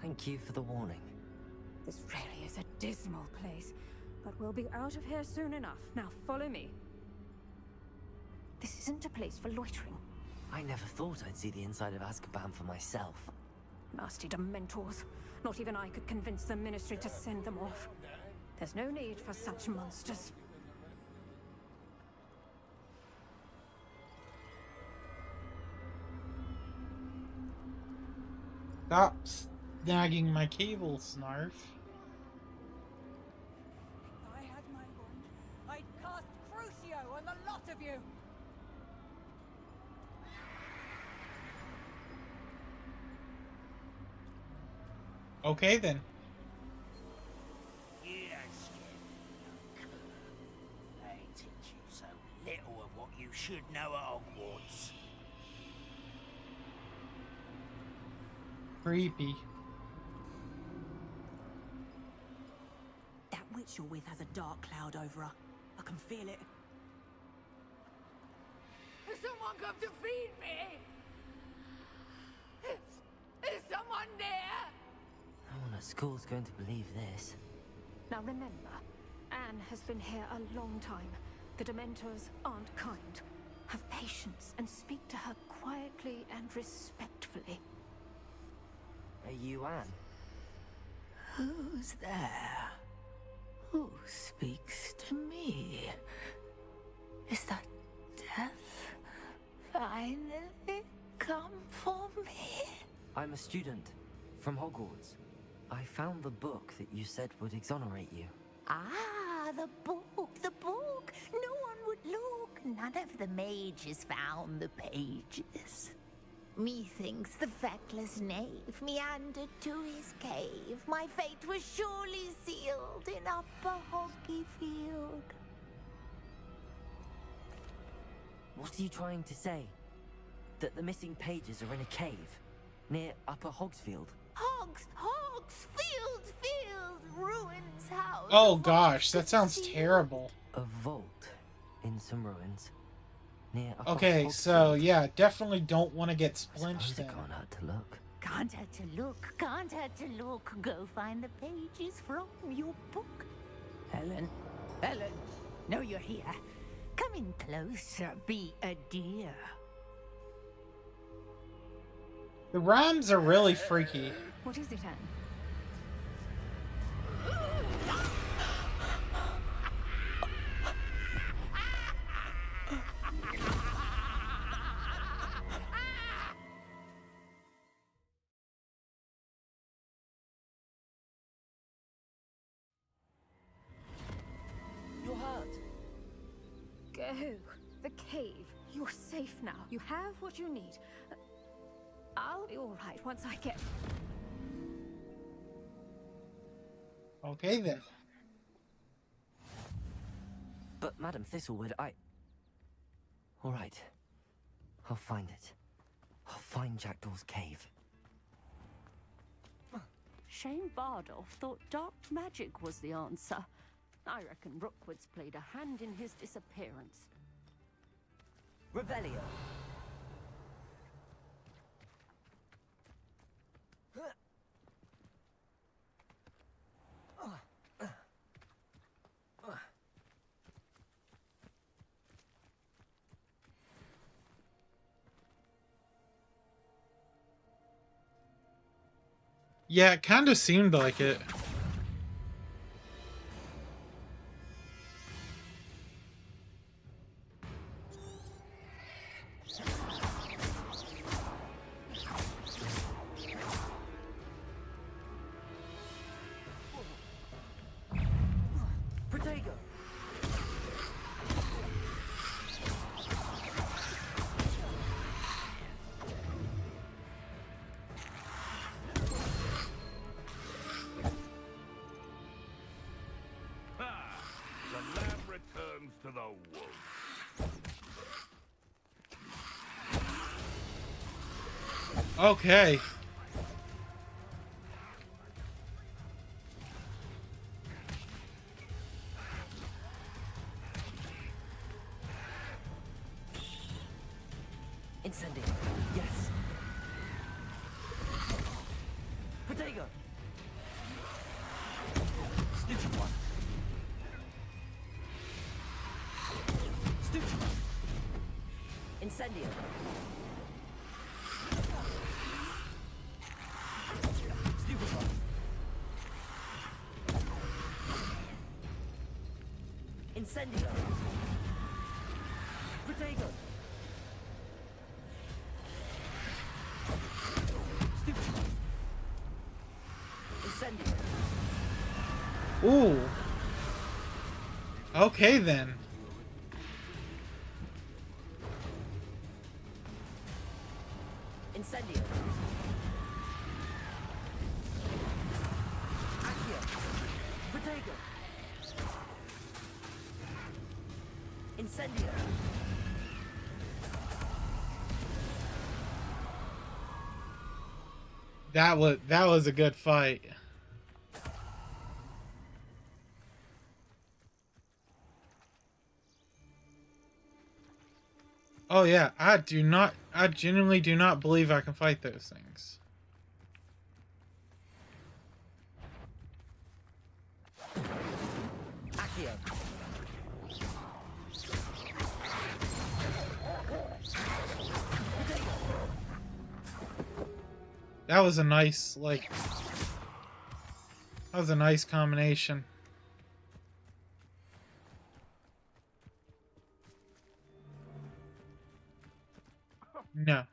Thank you for the warning. This really is a dismal place, but we'll be out of here soon enough. Now follow me. This isn't a place for loitering. I never thought I'd see the inside of Azkaban for myself. Nasty Dementors. Not even I could convince the Ministry to send them off. There's no need for such monsters. Stop snagging my cables, Snarf. If I had my wand, I'd cast Crucio on the lot of you. Okay then. You don't scare me. They teach you so little of what you should know at Hogwarts. Creepy. That witch you're with has a dark cloud over her. I can feel it. Has someone come to feed me? Is someone there? No one at school's going to believe this. Now remember, Anne has been here a long time. The Dementors aren't kind. Have patience and speak to her quietly and respectfully. Are you Anne? Who's there? Who speaks to me? Is that death finally come for me? I'm a student from Hogwarts. I found the book that you said would exonerate you. Ah, the book, the book. No one would look. None of the mages found the pages. Methinks the feckless knave meandered to his cave. My fate was surely sealed in Upper Hoggy Field. What are you trying to say? That the missing pages are in a cave near Upper Hogsfield? Field, ruins house. Oh gosh, that sounds terrible. A vault in some ruins near Upper Okay, Hogsfield. so yeah, definitely don't want to get splinched then. It can't hurt to look. Can't hurt to look, can't hurt to look. Go find the pages from your book. Helen, know you're here. Come in closer, be a dear. The rhymes are really freaky. What is it, Anne? You're hurt. Go. The cave. You're safe now. You have what you need. I'll be all right once I get... Okay then. But Madam Thistlewood, all right. I'll find it. I'll find Jackdaw's cave. Shane Bardolph thought dark magic was the answer. I reckon Rookwood's played a hand in his disappearance. Revelio. Yeah, it kind of seemed like it. Protego. The lamb returns to the wolf. Okay. Incendio. Yes. Protego. Stupid one. Stupid one. Incendio. Incendio. Protego. Stupid. Incendio. Ooh. Okay then. Incendio. Accio. Protego. Incendio. That was a good fight. Oh yeah, I genuinely do not believe I can fight those things. Accio. That was a nice, like, that was a nice combination. No.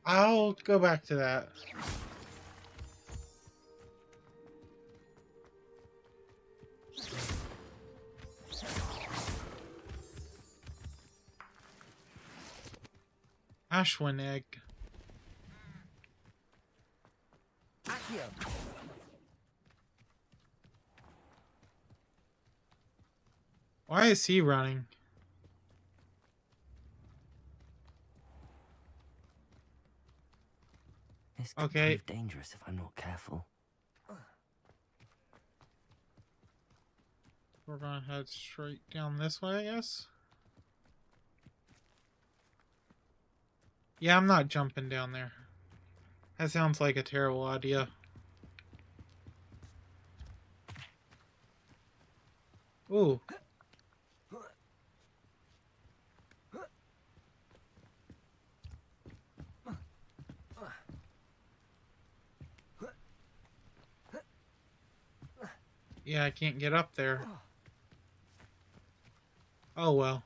I'll go back to that. Ashwin egg. Accio. Why is he running? This could Okay. prove dangerous if I'm not careful. We're gonna head straight down this way, I guess. Yeah, I'm not jumping down there. That sounds like a terrible idea. Ooh. Yeah, I can't get up there. Oh well.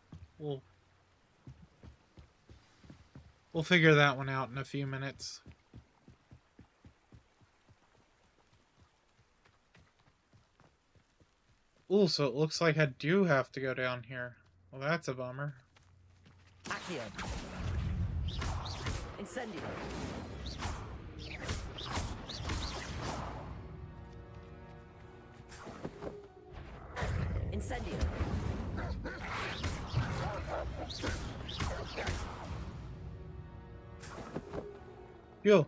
We'll figure that one out in a few minutes. Ooh, so it looks like I do have to go down here. Well, that's a bummer. Accio. Incendio. Incendio. Yo.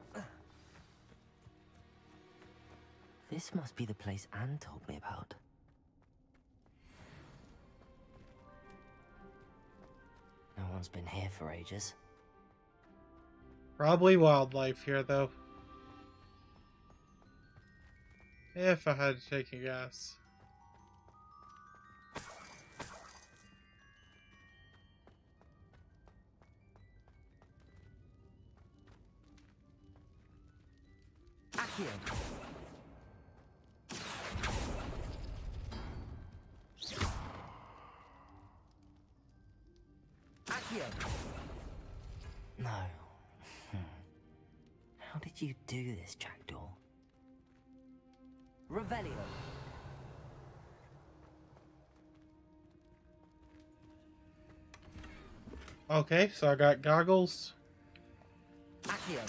This must be the place Anne told me about. No one's been here for ages. Probably wildlife here, though. If I had to take a guess. Accio. Accio. No. How did you do this, Jackdaw? Revelio. Okay, so I got goggles. Accio.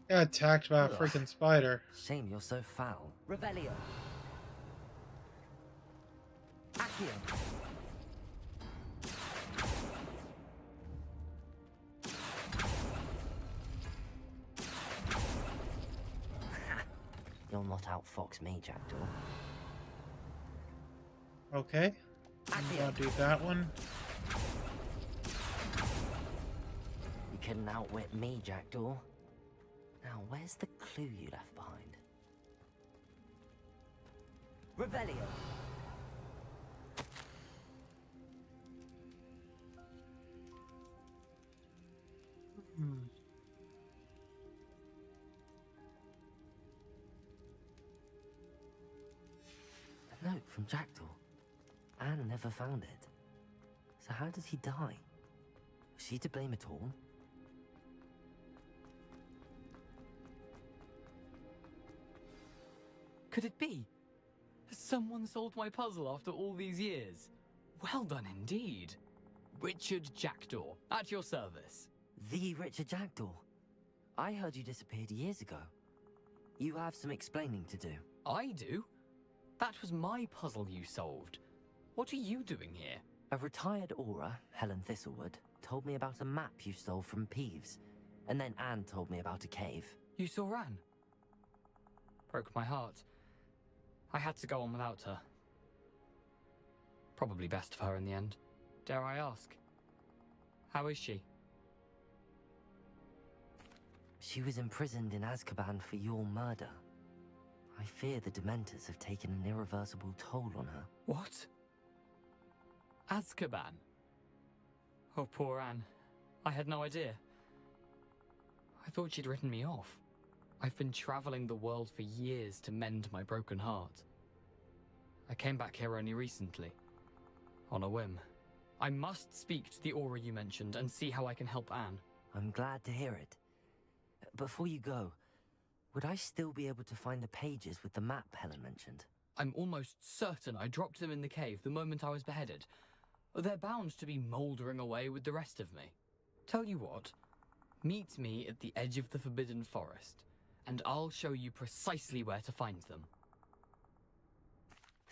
Got attacked by a freaking spider. Shame you're so foul. Revelio. Accio. You'll not outfox me, Jackdaw. Okay. I'm gonna do that one. You couldn't outwit me, Jackdaw. Now, where's the clue you left behind? Revelio. Hmm. A note from Jackdaw. Anne never found it. So how did he die? Was she to blame at all? Could it be? Has someone solved my puzzle after all these years? Well done indeed. Richard Jackdaw, at your service. The Richard Jackdaw. I heard you disappeared years ago. You have some explaining to do. I do? That was my puzzle you solved. What are you doing here? A retired aura, Helen Thistlewood, told me about a map you stole from Peeves. And then Anne told me about a cave. You saw Anne? Broke my heart. I had to go on without her. Probably best for her in the end. Dare I ask? How is she? She was imprisoned in Azkaban for your murder. I fear the Dementors have taken an irreversible toll on her. What? Azkaban? Oh, poor Anne. I had no idea. I thought she'd written me off. I've been traveling the world for years to mend my broken heart. I came back here only recently, on a whim. I must speak to the aura you mentioned and see how I can help Anne. I'm glad to hear it. Before you go, would I still be able to find the pages with the map Helen mentioned? I'm almost certain I dropped them in the cave the moment I was beheaded. They're bound to be mouldering away with the rest of me. Tell you what, meet me at the edge of the Forbidden Forest, and I'll show you precisely where to find them.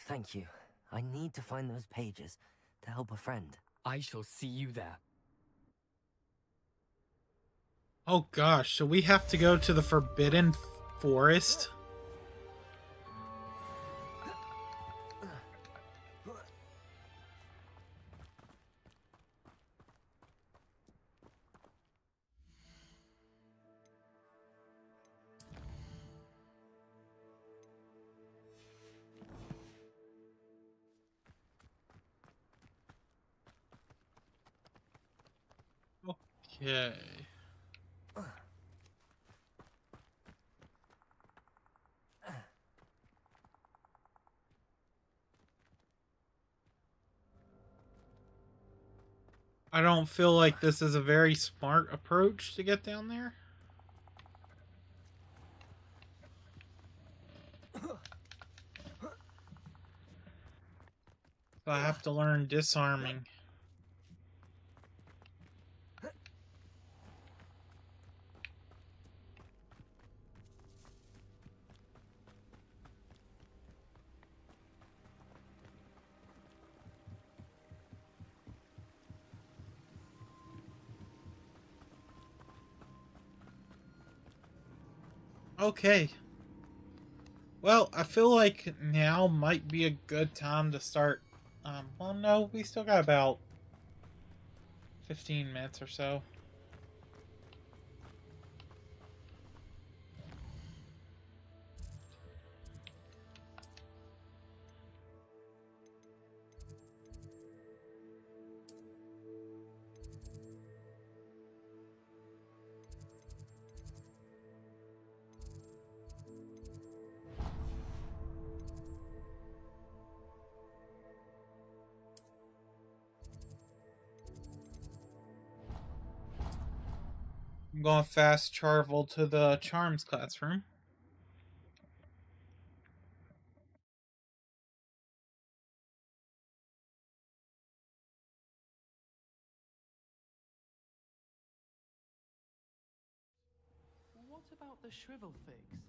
Thank you. I need to find those pages to help a friend. I shall see you there. Oh gosh, so we have to go to the Forbidden Forest? Okay. I don't feel like this is a very smart approach to get down there. So I have to learn disarming. Okay. Well, I feel like now might be a good time to start. Well, no, we still got about 15 minutes or so. I'm going fast travel to the Charms classroom. What about the shrivel figs?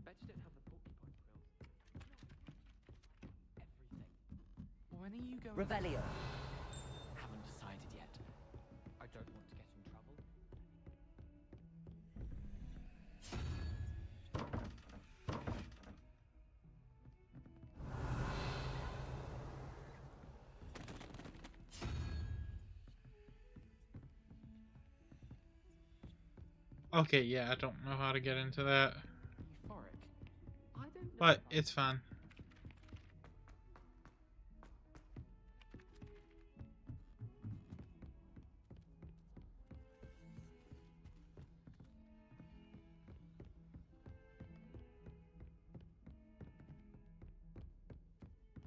Bet you don't have the porcupine quills. Everything. When are you going? Revelio. Haven't decided yet. I don't want to get in trouble. Okay, yeah, I don't know how to get into that. But it's fine.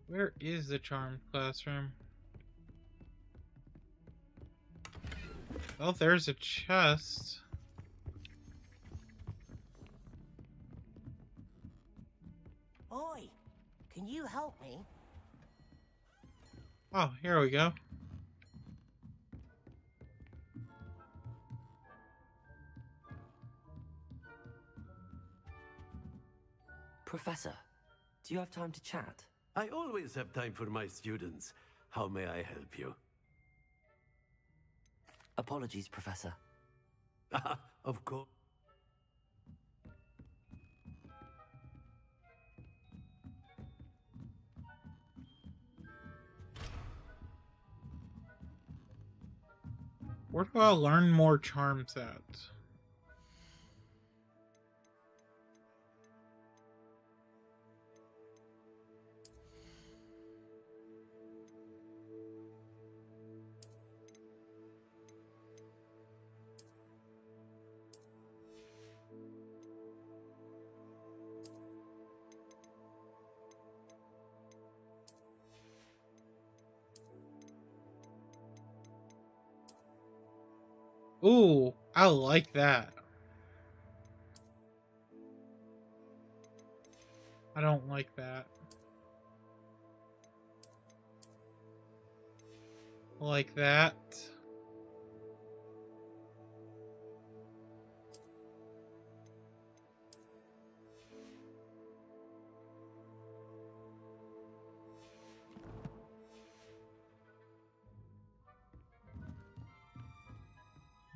Where is the charm classroom? Oh, there's a chest. Oi, can you help me? Oh, here we go. Professor, do you have time to chat? I always have time for my students. How may I help you? Apologies, Professor. Of course. Where do I learn more charms at? Ooh, I like that. I don't like that. I like that.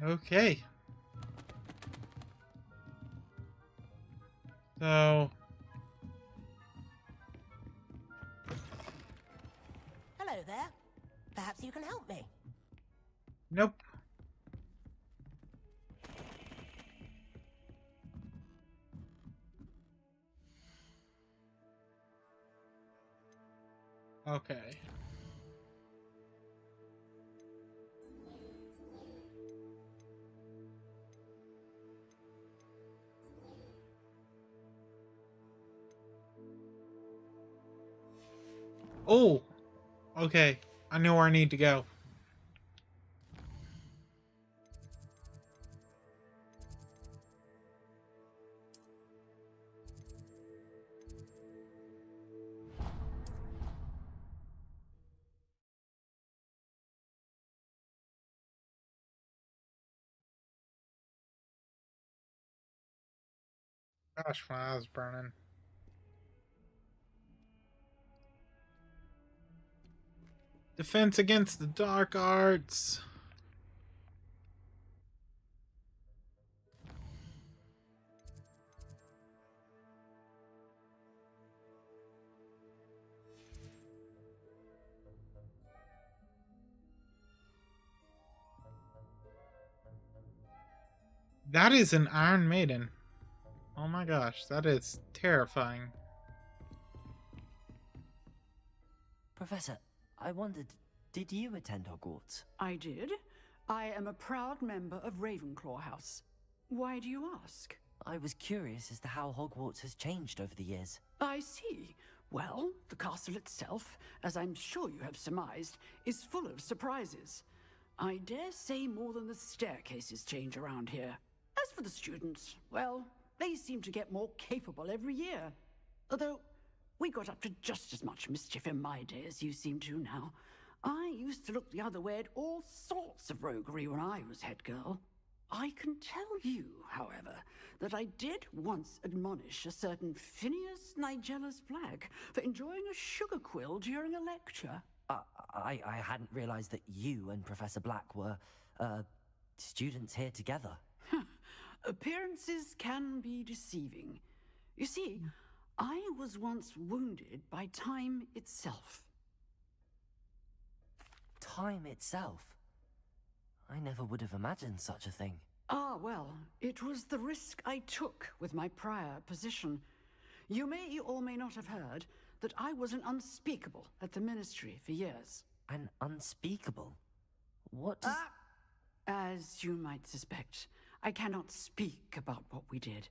Okay. So... Hello there. Perhaps you can help me. Nope. Okay. Oh! Okay. I know where I need to go. Gosh, my eye's burning. Defense against the dark arts. That is an Iron Maiden. Oh my gosh, that is terrifying. Professor, I wondered, did you attend Hogwarts? I did. I am a proud member of Ravenclaw House. Why do you ask? I was curious as to how Hogwarts has changed over the years. I see. Well, the castle itself, as I'm sure you have surmised, is full of surprises. I dare say more than the staircases change around here. As for the students, well, they seem to get more capable every year. Although, we got up to just as much mischief in my day as you seem to now. I used to look the other way at all sorts of roguery when I was head girl. I can tell you, however, that I did once admonish a certain Phineas Nigella's Black for enjoying a sugar quill during a lecture. I hadn't realized that you and Professor Black were, students here together. Appearances can be deceiving. You see, I was once wounded by time itself. Time itself? I never would have imagined such a thing. Ah, well, it was the risk I took with my prior position. You may or may not have heard that I was an unspeakable at the Ministry for years. An unspeakable? What does... As you might suspect, I cannot speak about what we did.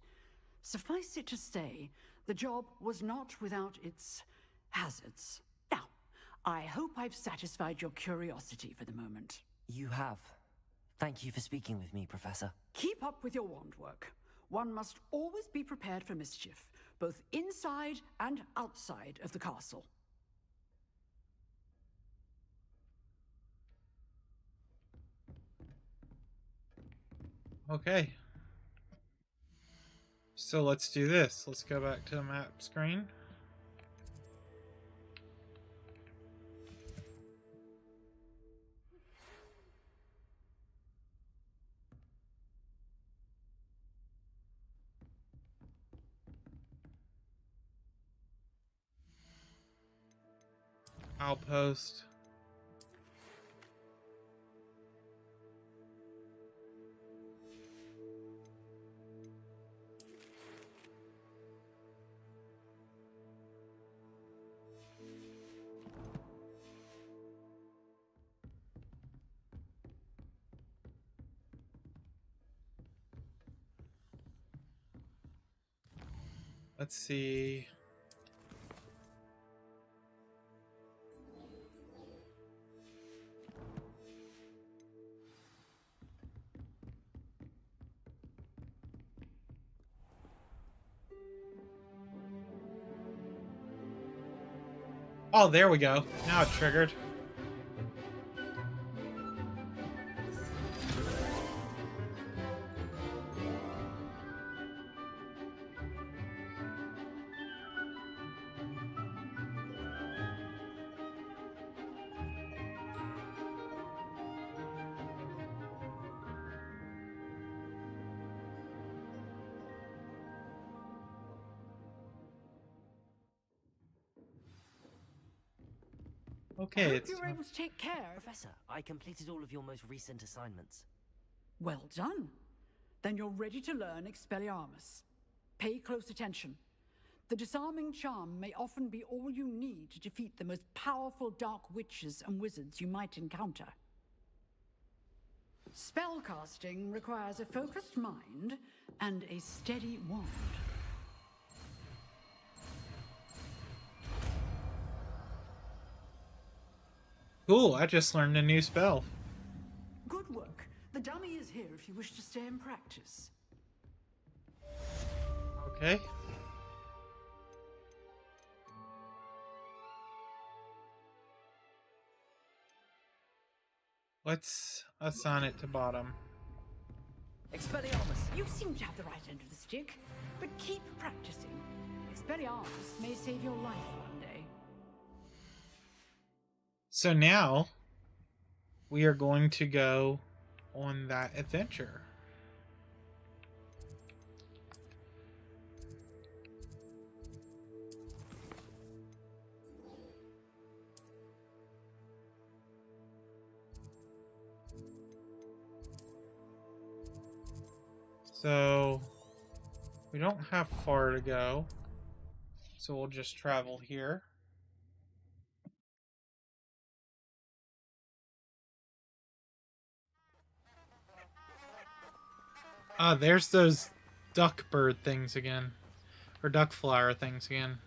Suffice it to say, the job was not without its hazards. Now, I hope I've satisfied your curiosity for the moment. You have. Thank you for speaking with me, Professor. Keep up with your wand work. One must always be prepared for mischief, both inside and outside of the castle. Okay. So let's do this. Let's go back to the map screen. Outpost. Let's see. Oh, there we go. Now it triggered. Okay, I hope it's you're able to take care. Professor, I completed all of your most recent assignments. Well done. Then you're ready to learn Expelliarmus. Pay close attention. The disarming charm may often be all you need to defeat the most powerful dark witches and wizards you might encounter. Spellcasting requires a focused mind and a steady wand. cool. I just learned a new spell. Good work. The dummy is here if you wish to stay and practice. Okay. Let's assign it to bottom. Expelliarmus! You seem to have the right end of the stick, but keep practicing. Expelliarmus may save your life one day. So now we are going to go on that adventure. So we don't have far to go, so we'll just travel here. Ah, there's those duck bird things again, or duck flower things again.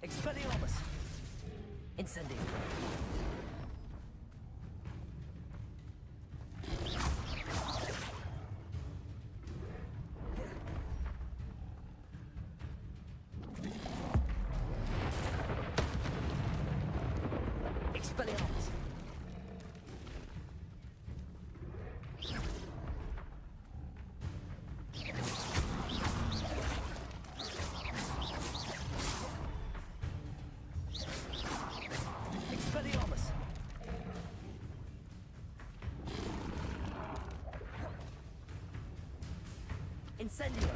Expelliarmus! Incendio! Expelliarmus! Expelliarmus! Incendio!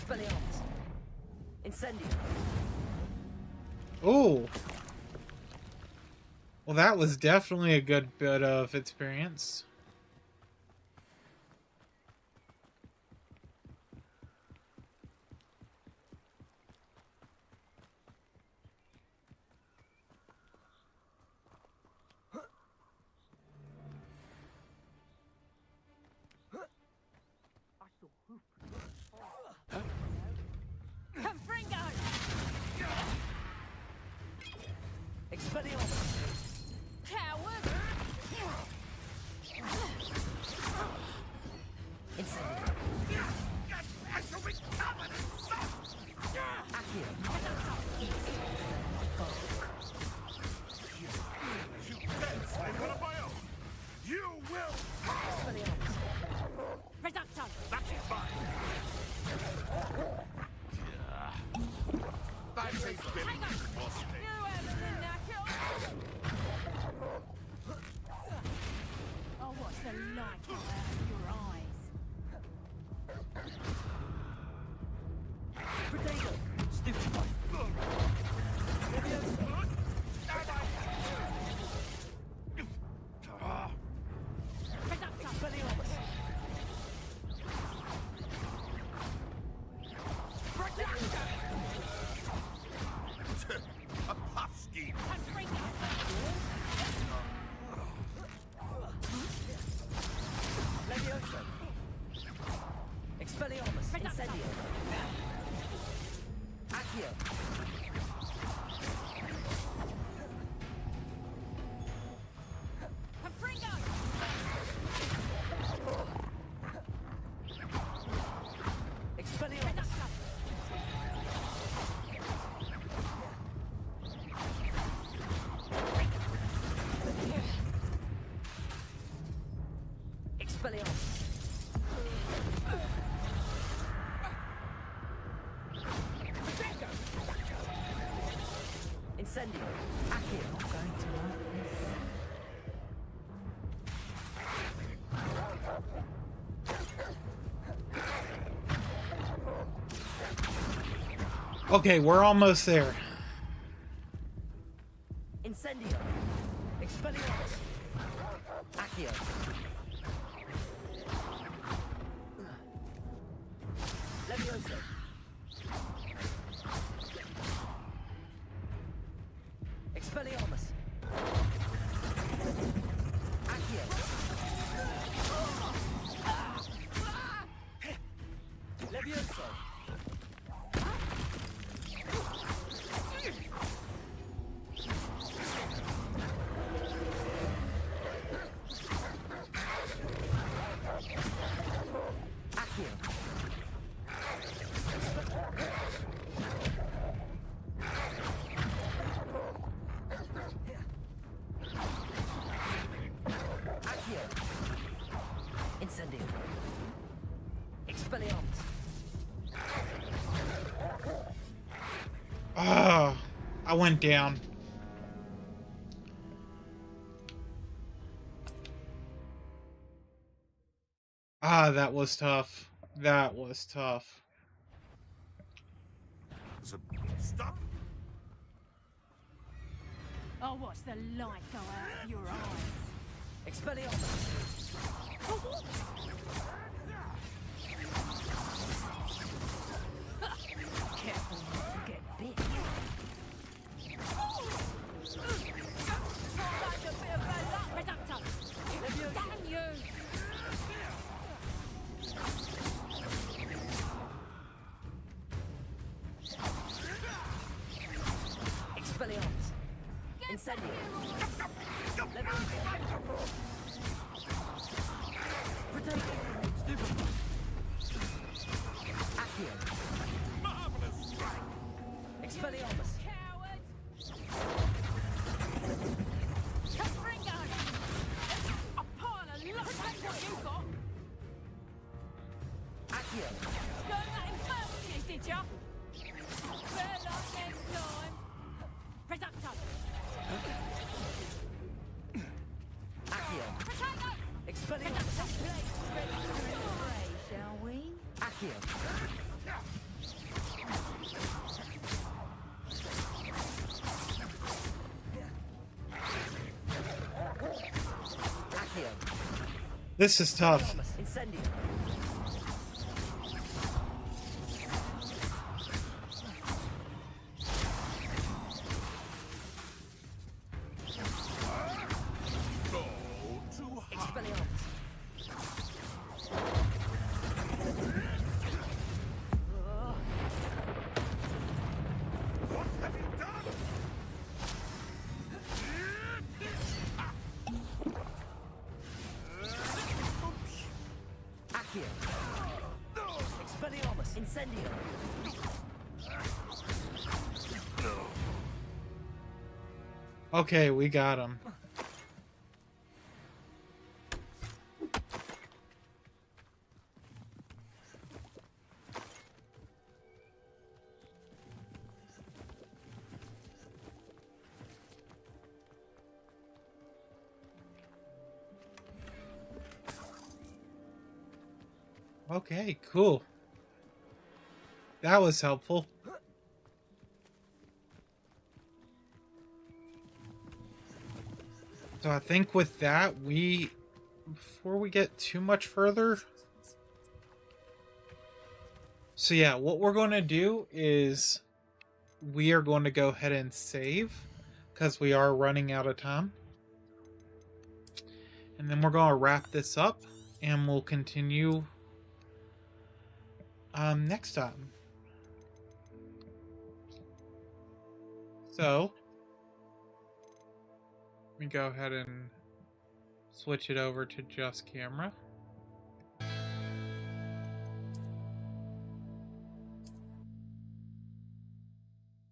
Expelliarmus. Incendio. Oh. Well, that was definitely a good bit of experience. Confringo! Expelliarmus. Coward! Incendio. I shall be covered in salt! Accio. You will! Expelliarmus. Reducto. That is fine. That is Billy, wasn't it? Oh, what's the light out of your eyes? Potato. Stupefy. Expelliarmus. A puff scheme. Levioso. Expelliarmus. Incendio. Accio. Confringo! Expelliarmus. Expelliarmus. Incendio. Accio. Not going to like this. Okay, we're almost there. Incendio. Expelliarmus. Accio. Levioso. Expelliarmus. Accio. Levioso. Accio. Accio. Incendio. Expelliarmus. Ah, I went down. Ah, that was tough. That was tough. Stop. Oh, watch the light go out of your eyes. Expelliarmus. Careful not to get bit. Damn you! Expelliarmus. Incendio. Potato. Stupid. Accio. Marvelous strike. Expelliarmus. Coward! Confringo! A pile of luck, that's what you got! Accio. Learn that in first year, did ya? Better luck next time! Reducto! Accio. Potato! Expelliarmus. Ready to fray, shall we? Accio. This is tough. Incendio. Incendio. Okay, we got him. Okay, cool. That was helpful. So I think with that, before we get too much further, so yeah, what we're going to do is we are going to go ahead and save because we are running out of time. And then we're going to wrap this up and we'll continue next time. So let me go ahead and switch it over to just camera.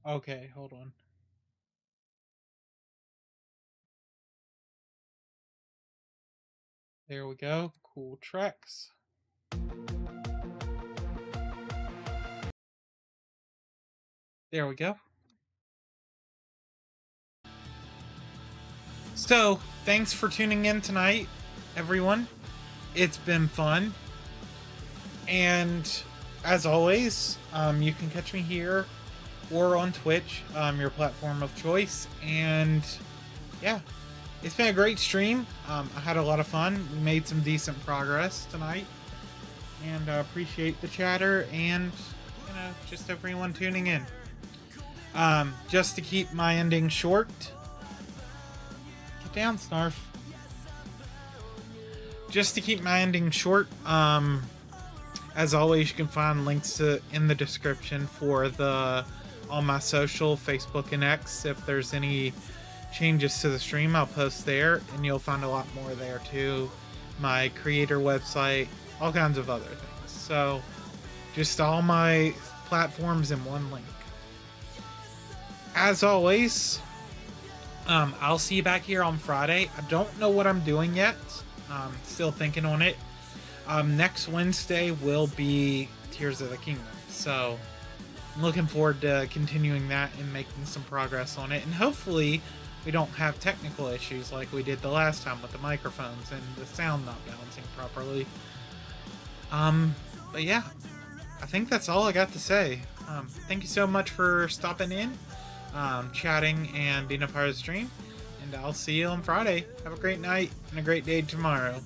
Okay, hold on. There we go. Cool tracks. There we go. So, thanks for tuning in tonight, everyone. It's been fun. And as always, you can catch me here or on Twitch, your platform of choice. And yeah, it's been a great stream. I had a lot of fun. We made some decent progress tonight. And I appreciate the chatter and, just everyone tuning in. Just to keep my ending short. Get down, Snarf. Just to keep my ending short, as always, you can find links in the description for all my social, Facebook and X. If there's any changes to the stream, I'll post there, and you'll find a lot more there too. My creator website, all kinds of other things. So, just all my platforms in one link. As always, I'll see you back here on Friday. I don't know what I'm doing yet. Still thinking on it. Next Wednesday will be Tears of the Kingdom. So I'm looking forward to continuing that and making some progress on it. And hopefully we don't have technical issues like we did the last time with the microphones and the sound not balancing properly. But yeah, I think that's all I got to say. Thank you so much for stopping in, chatting, and being a part of the stream. And I'll see you on Friday. Have a great night and a great day tomorrow.